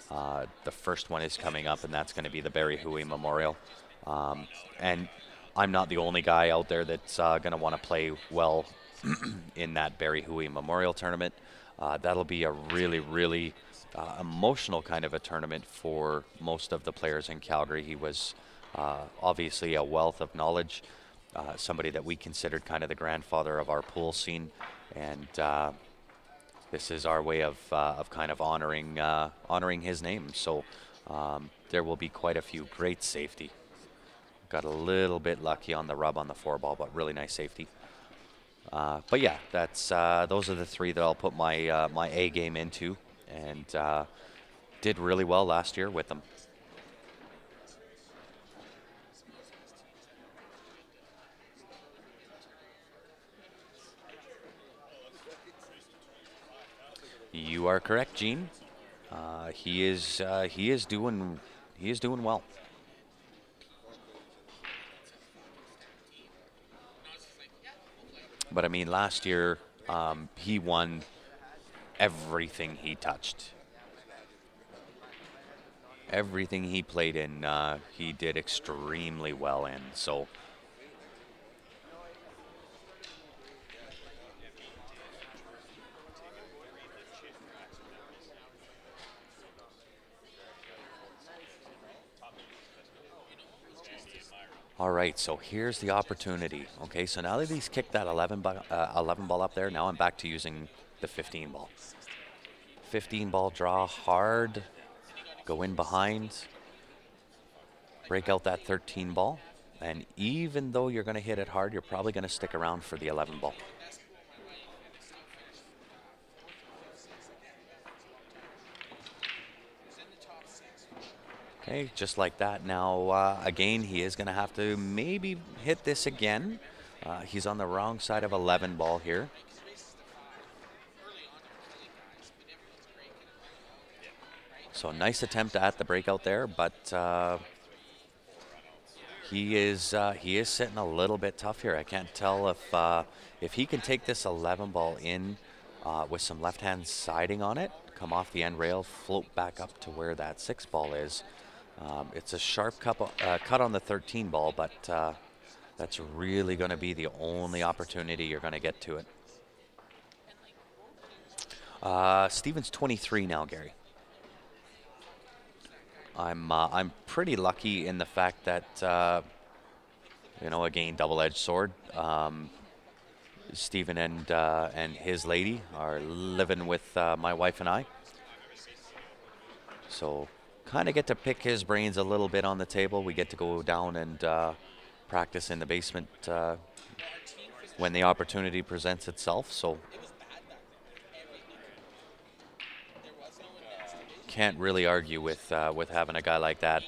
Speaker 4: The first one is coming up, and that's going to be the Barry Huey Memorial. And I'm not the only guy out there that's going to want to play well in that Barry Huey Memorial Tournament. That'll be a really, really emotional kind of a tournament for most of the players in Calgary. He was obviously a wealth of knowledge, somebody that we considered kind of the grandfather of our pool scene, and this is our way of kind of honoring his name. So there will be quite a few. Great safety. Got a little bit lucky on the rub on the 4 ball, but really nice safety. But yeah, that's those are the 3 that I'll put my my A game into, and did really well last year with them. You are correct, Gene. He is doing well. But I mean, last year he won everything he touched. Everything he played in, he did extremely well in. So all right, so here's the opportunity. Okay, so now that he's kicked that 11 ball up there, now I'm back to using the 15 ball. 15 ball, draw hard, go in behind, break out that 13 ball, and even though you're going to hit it hard, you're probably going to stick around for the 11 ball. Okay, just like that. Now, again, he is going to have to maybe hit this again. He's on the wrong side of 11 ball here. So nice attempt at the breakout there, but He is sitting a little bit tough here. I can't tell if he can take this 11 ball in with some left-hand siding on it, come off the end rail, float back up to where that 6 ball is. It's a sharp cut on the 13 ball, but that's really going to be the only opportunity you're going to get to it. Steven's 23 now, Gary. I'm pretty lucky in the fact that you know, again, double-edged sword. Steven and his lady are living with my wife and I, so kind of get to pick his brains a little bit on the table. We get to go down and practice in the basement when the opportunity presents itself. So can't really argue with having a guy like that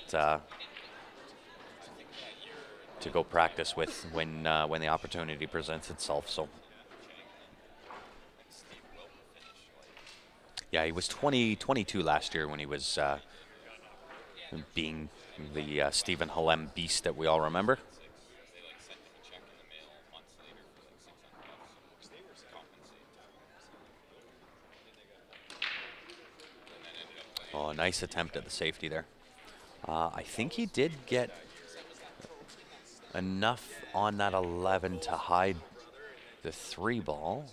Speaker 4: to go practice with when the opportunity presents itself. So yeah, he was 22 last year when he was being the Stephen Halem beast that we all remember. Oh, nice attempt at the safety there. I think he did get enough on that 11 to hide the 3 ball.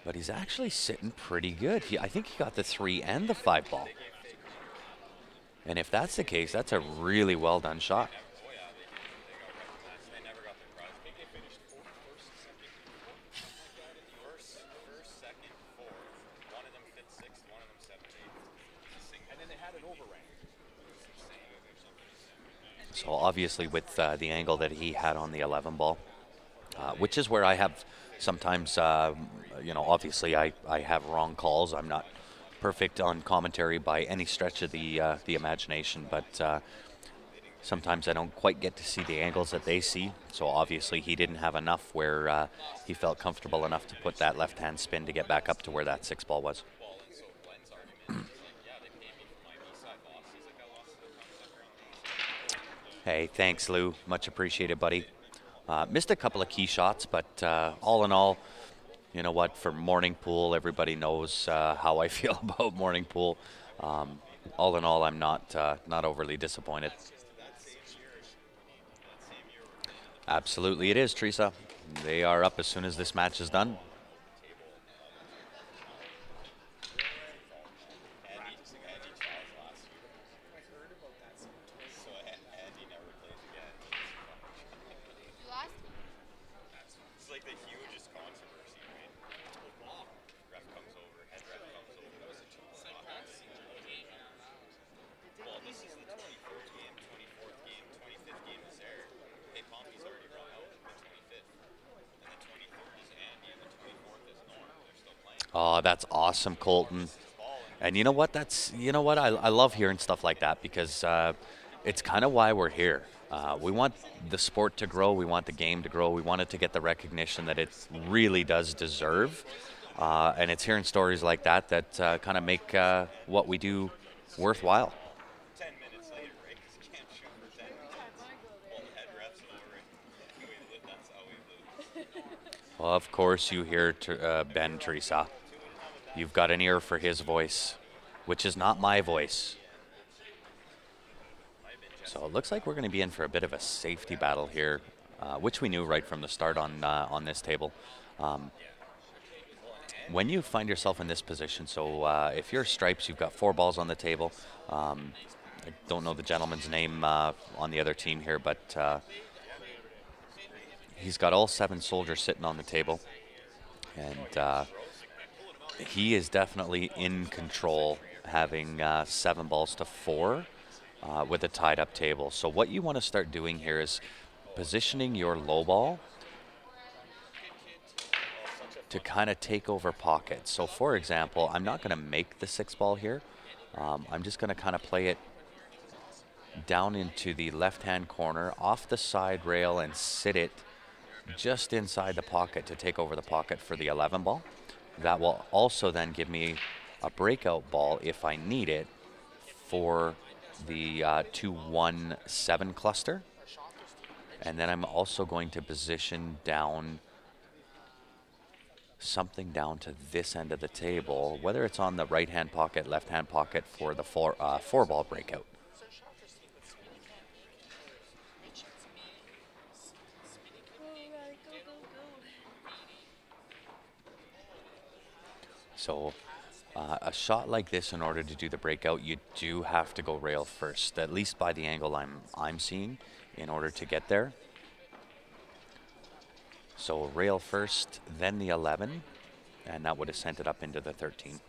Speaker 4: But he's actually sitting pretty good. I think he got the 3 and the 5 ball. And if that's the case, that's a really well done shot. So obviously with the angle that he had on the 11 ball, which is where I have sometimes, you know, obviously I have wrong calls. I'm not perfect on commentary by any stretch of the imagination, but sometimes I don't quite get to see the angles that they see. So obviously he didn't have enough where he felt comfortable enough to put that left-hand spin to get back up to where that 6 ball was. Hey, thanks, Lou. Much appreciated, buddy. Missed a couple of key shots, but all in all, you know what? For morning pool, everybody knows how I feel about morning pool. All in all, I'm not overly disappointed. Absolutely, it is, Teresa. They are up as soon as this match is done. Oh, that's awesome, Colton. And you know what? I love hearing stuff like that because it's kind of why we're here. We want the sport to grow. We want the game to grow. We want it to get the recognition that it really does deserve. And it's hearing stories like that that kind of make what we do worthwhile. Well, of course you hear Ben, Teresa. You've got an ear for his voice, which is not my voice. So it looks like we're going to be in for a bit of a safety battle here, which we knew right from the start on this table. When you find yourself in this position, so if you're stripes, you've got 4 balls on the table. I don't know the gentleman's name on the other team here, but he's got all 7 soldiers sitting on the table, and he is definitely in control, having 7 balls to 4 with a tied up table. So what you want to start doing here is positioning your low ball to kind of take over pockets. So for example, I'm not going to make the 6 ball here. I'm just going to kind of play it down into the left-hand corner off the side rail and sit it just inside the pocket to take over the pocket for the 11 ball. That will also then give me a breakout ball if I need it for the 2-1-7 cluster. And then I'm also going to position down something down to this end of the table, whether it's on the right-hand pocket, left-hand pocket for the four-ball breakout. So a shot like this, in order to do the breakout, you do have to go rail first, at least by the angle I'm seeing, in order to get there. So rail first, then the 11, and that would have sent it up into the 13.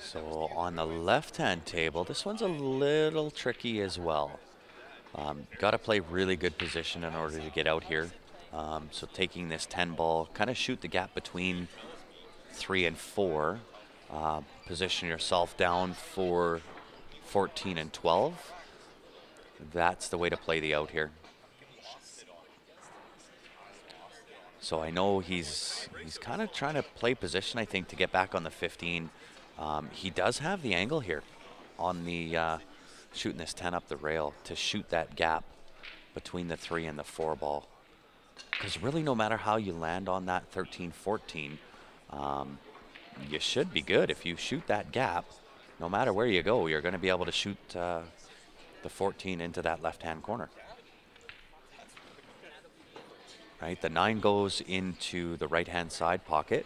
Speaker 4: So on the left-hand table, this one's a little tricky as well. Got to play really good position in order to get out here. So taking this 10 ball, kind of shoot the gap between 3 and 4. Position yourself down for 14 and 12. That's the way to play the out here. So I know he's kind of trying to play position, I think, to get back on the 15. He does have the angle here on the shooting this 10 up the rail to shoot that gap between the 3 and the 4 ball. Because really, no matter how you land on that 13-14, you should be good. If you shoot that gap, no matter where you go, you're going to be able to shoot the 14 into that left-hand corner. Right, the 9 goes into the right-hand side pocket.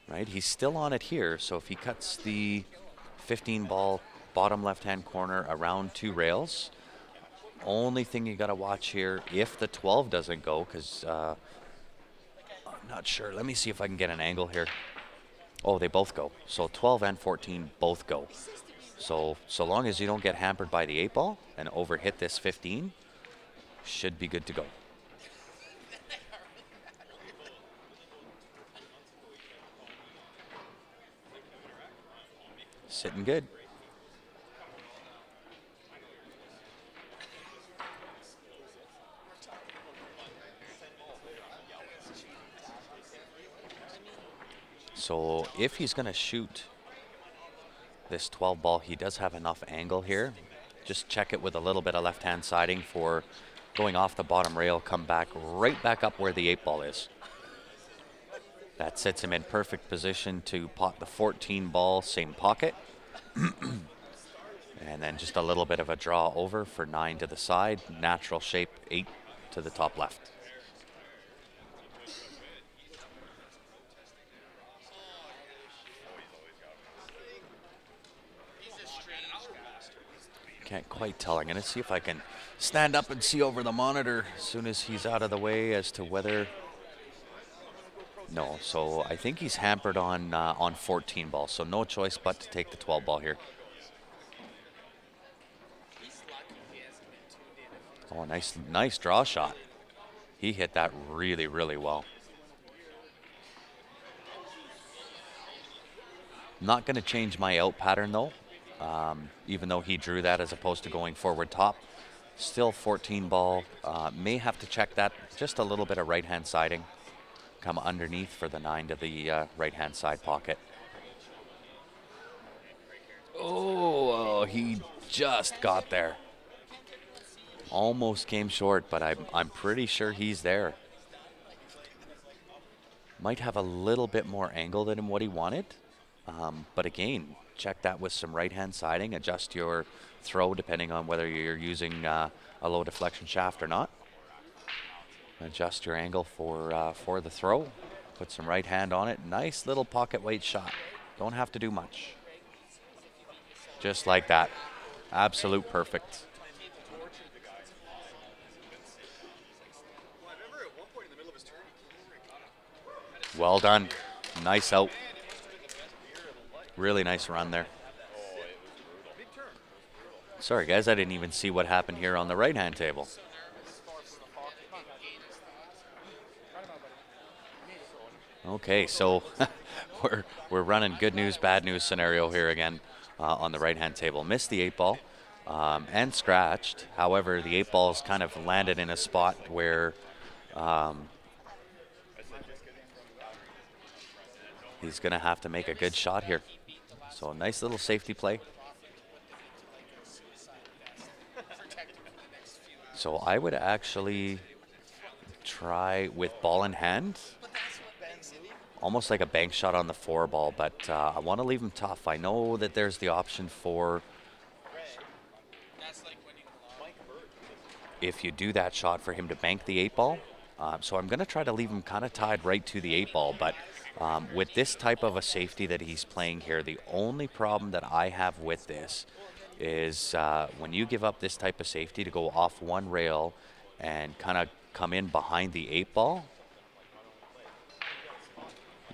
Speaker 4: Right, he's still on it here, so if he cuts the 15 ball bottom left-hand corner around 2 rails, only thing you got to watch here, if the 12 doesn't go, because I'm not sure. Let me see if I can get an angle here. Oh, they both go. So 12 and 14 both go. So long as you don't get hampered by the 8 ball and overhit this 15, should be good to go. Sitting good. So if he's going to shoot this 12 ball, he does have enough angle here. Just check it with a little bit of left-hand siding for going off the bottom rail, come back right back up where the 8 ball is. That sets him in perfect position to pot the 14 ball, same pocket. And then just a little bit of a draw over for 9 to the side, natural shape 8 to the top left. Can't quite tell. I'm going to see if I can stand up and see over the monitor as soon as he's out of the way as to whether... No, so I think he's hampered on 14 ball, so no choice but to take the 12 ball here. Oh, nice draw shot. He hit that really, really well. Not going to change my out pattern though, even though he drew that as opposed to going forward top. Still 14 ball. May have to check that. Just a little bit of right-hand siding. Come underneath for the 9 to the right-hand side pocket. Oh, he just got there. Almost came short, but I'm pretty sure he's there. Might have a little bit more angle than what he wanted. But again, check that with some right-hand siding. Adjust your throw depending on whether you're using a low deflection shaft or not. Adjust your angle for the throw. Put some right hand on it. Nice little pocket weight shot. Don't have to do much. Just like that. Absolute perfect. Well done. Nice out. Really nice run there. Sorry, guys, I didn't even see what happened here on the right-hand table. Okay, so we're running good news, bad news scenario here again on the right-hand table. Missed the 8-ball and scratched. However, the 8-ball's kind of landed in a spot where he's going to have to make a good shot here. So a nice little safety play. So I would actually try with ball in hand. Almost like a bank shot on the 4-ball, but I want to leave him tough. I know that there's the option for if you do that shot for him to bank the 8-ball. So I'm going to try to leave him kind of tied right to the 8-ball, but with this type of a safety that he's playing here, the only problem that I have with this is when you give up this type of safety to go off one rail and kind of come in behind the 8-ball,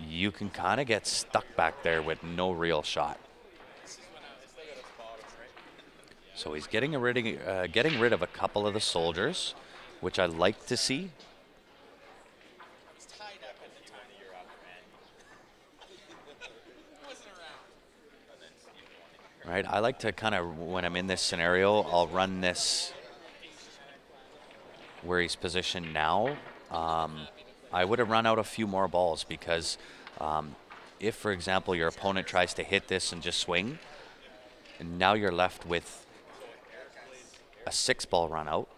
Speaker 4: you can kind of get stuck back there with no real shot. So he's getting rid of a couple of the soldiers, which I like to see. Right, I like to kind of, when I'm in this scenario, I'll run this where he's positioned now. I would have run out a few more balls because if, for example, your opponent tries to hit this and just swing, and now you're left with a 6-ball run out,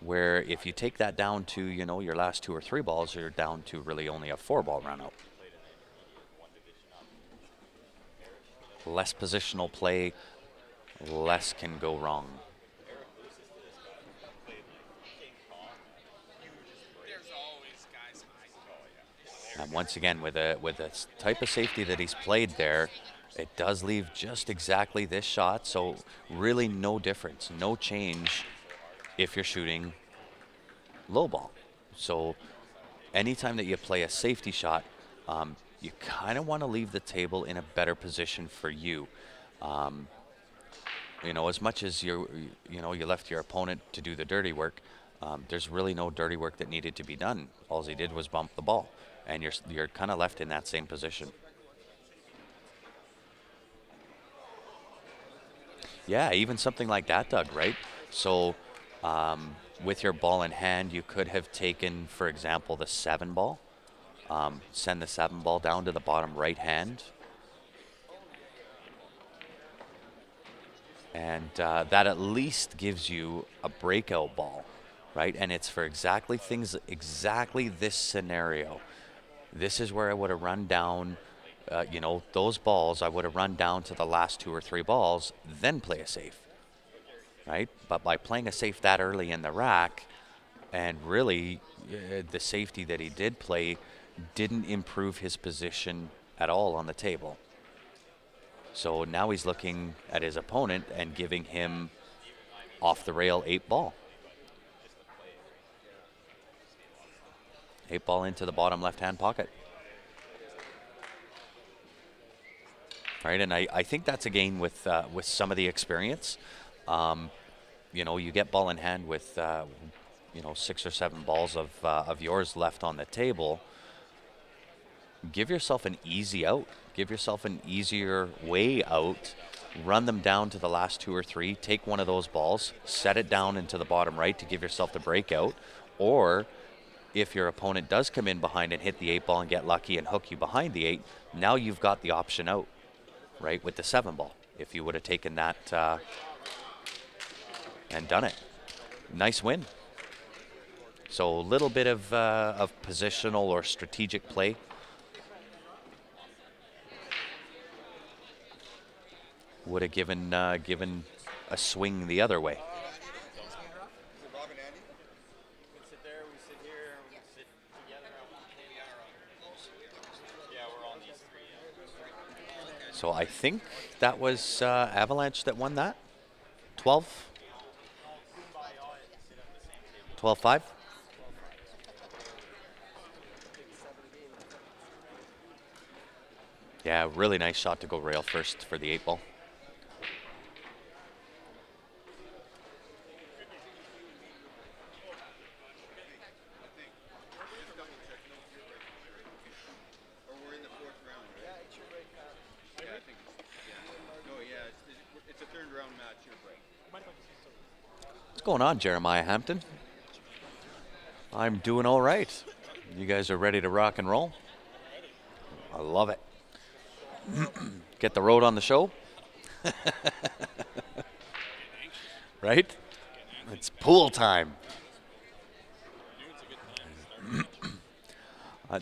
Speaker 4: where if you take that down to, you know, your last 2 or 3 balls, you're down to really only a 4-ball run out. Less positional play, less can go wrong. And once again, with a type of safety that he's played there, it does leave just exactly this shot. So really no difference, no change if you're shooting low ball. So anytime that you play a safety shot, you kind of want to leave the table in a better position for you. You know, as much as you left your opponent to do the dirty work, there's really no dirty work that needed to be done. All he did was bump the ball, and you're kind of left in that same position. Yeah, even something like that, Doug, right? So with your ball in hand, you could have taken, for example, the 7-ball. Send the 7-ball down to the bottom right hand. And that at least gives you a breakout ball, right? And it's for exactly this scenario. This is where I would have run down, you know, those balls, I would have run down to the last 2 or 3 balls, then play a safe, right? But by playing a safe that early in the rack, and really the safety that he did play didn't improve his position at all on the table. So now he's looking at his opponent and giving him off the rail 8-ball. 8-ball into the bottom left-hand pocket. Right, and I think that's a gain with some of the experience. You know, you get ball in hand with you know, 6 or 7 balls of yours left on the table. Give yourself an easy out. Give yourself an easier way out. Run them down to the last 2 or 3. Take one of those balls, set it down into the bottom right to give yourself the breakout. Or if your opponent does come in behind and hit the 8-ball and get lucky and hook you behind the 8, now you've got the option out, right, with the 7-ball. If you would have taken that and done it. Nice win. So a little bit of positional or strategic play. Would have given a swing the other way. So I think that was Avalanche that won that. 12? 12-5? Yeah, really nice shot to go rail first for the 8-ball.
Speaker 7: Or we're in the 4th round, right?
Speaker 5: Yeah, it's your break now.
Speaker 7: Yeah, I think. Yeah. No, yeah, it's a 3rd round match. Your break.
Speaker 4: What's going on, Jeremiah Hampton? I'm doing all right. You guys are ready to rock and roll? I love it. Get the road on the show. Right? It's pool time.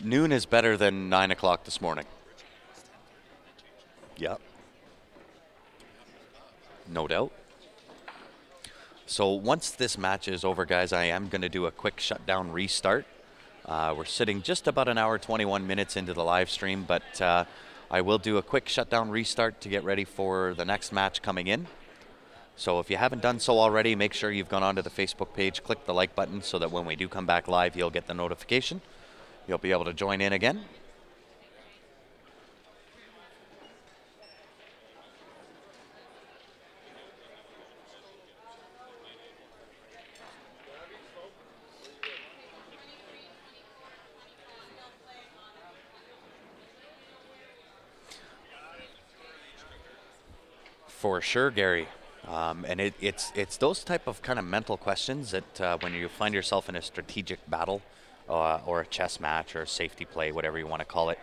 Speaker 4: Noon is better than 9 o'clock this morning. Yep. No doubt. So once this match is over, guys, I am going to do a quick shutdown restart. We're sitting just about an hour, 21 minutes into the live stream, but I will do a quick shutdown restart to get ready for the next match coming in. So if you haven't done so already, make sure you've gone onto the Facebook page, click the like button so that when we do come back live, you'll get the notification. You'll be able to join in again. For sure, Gary. And it's those type of kind of mental questions that when you find yourself in a strategic battle or a chess match or a safety play, whatever you want to call it,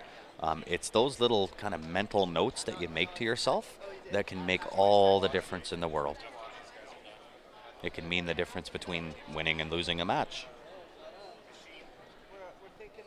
Speaker 4: it's those little kind of mental notes that you make to yourself that can make all the difference in the world. It can mean the difference between winning and losing a match.
Speaker 5: We're thinking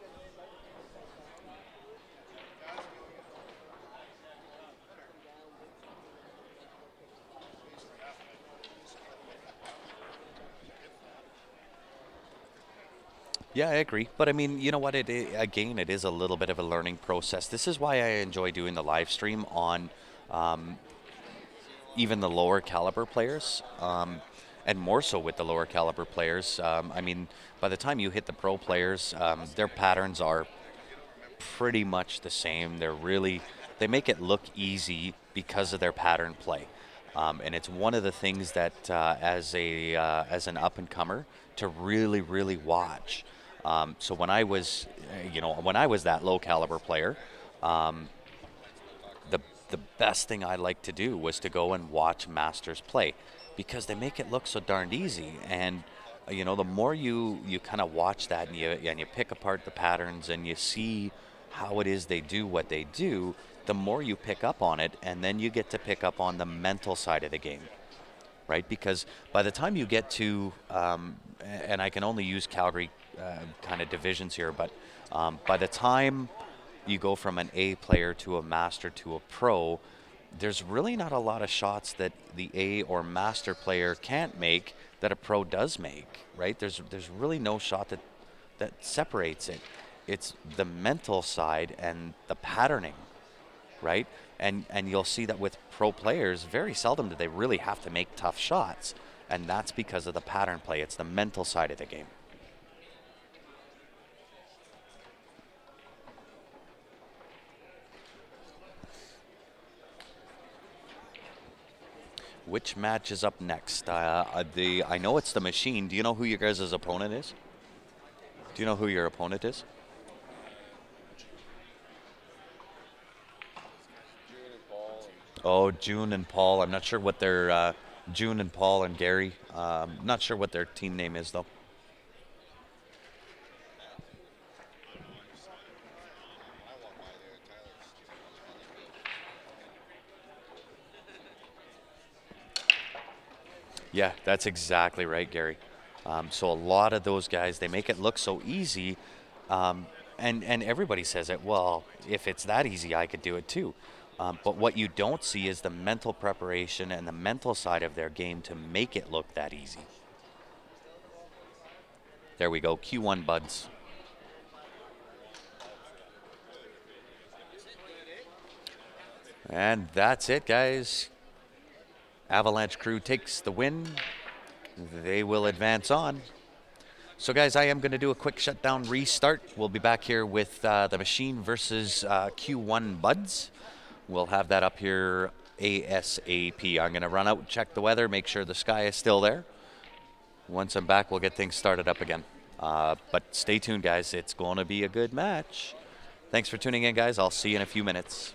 Speaker 4: Yeah, I agree. But I mean, you know what? Again, it is a little bit of a learning process. This is why I enjoy doing the live stream on even the lower caliber players, and more so with the lower caliber players. I mean, by the time you hit the pro players, their patterns are pretty much the same. They make it look easy because of their pattern play. And it's one of the things that as an up and comer to really watch. So when I was, when I was that low caliber player, the best thing I like to do was to go and watch masters play because they make it look so darned easy. And the more you kind of watch that and you pick apart the patterns and you see how it is they do what they do, the more you pick up on it, and then you get to pick up on the mental side of the game, right? Because by the time you get to, and I can only use Calgary kind of divisions here, but by the time you go from an A player to a master to a pro, there's really not a lot of shots that the A or master player can't make that a pro does make, right? There's really no shot that separates it. It's the mental side and the patterning, right? And you'll see that with pro players, very seldom do they really have to make tough shots, and that's because of the pattern play. It's the mental side of the game. Which match is up next? I know it's the Machine. Do you know who your guys' opponent is? Do you know who your opponent is? Oh, June and Paul. I'm not sure what their June and Paul and Gary. Not sure what their team name is though. Yeah, that's exactly right, Gary. So a lot of those guys, they make it look so easy, and everybody says it. Well, if it's that easy, I could do it too. But what you don't see is the mental preparation and the mental side of their game to make it look that easy. There we go, Q1 buds. And that's it, guys. Avalanche crew takes the win. They will advance on. So, guys, I am going to do a quick shutdown restart. We'll be back here with the Machine versus Q1 Buds. We'll have that up here ASAP. I'm going to run out, check the weather, make sure the sky is still there. Once I'm back, we'll get things started up again. But stay tuned, guys. It's going to be a good match. Thanks for tuning in, guys. I'll see you in a few minutes.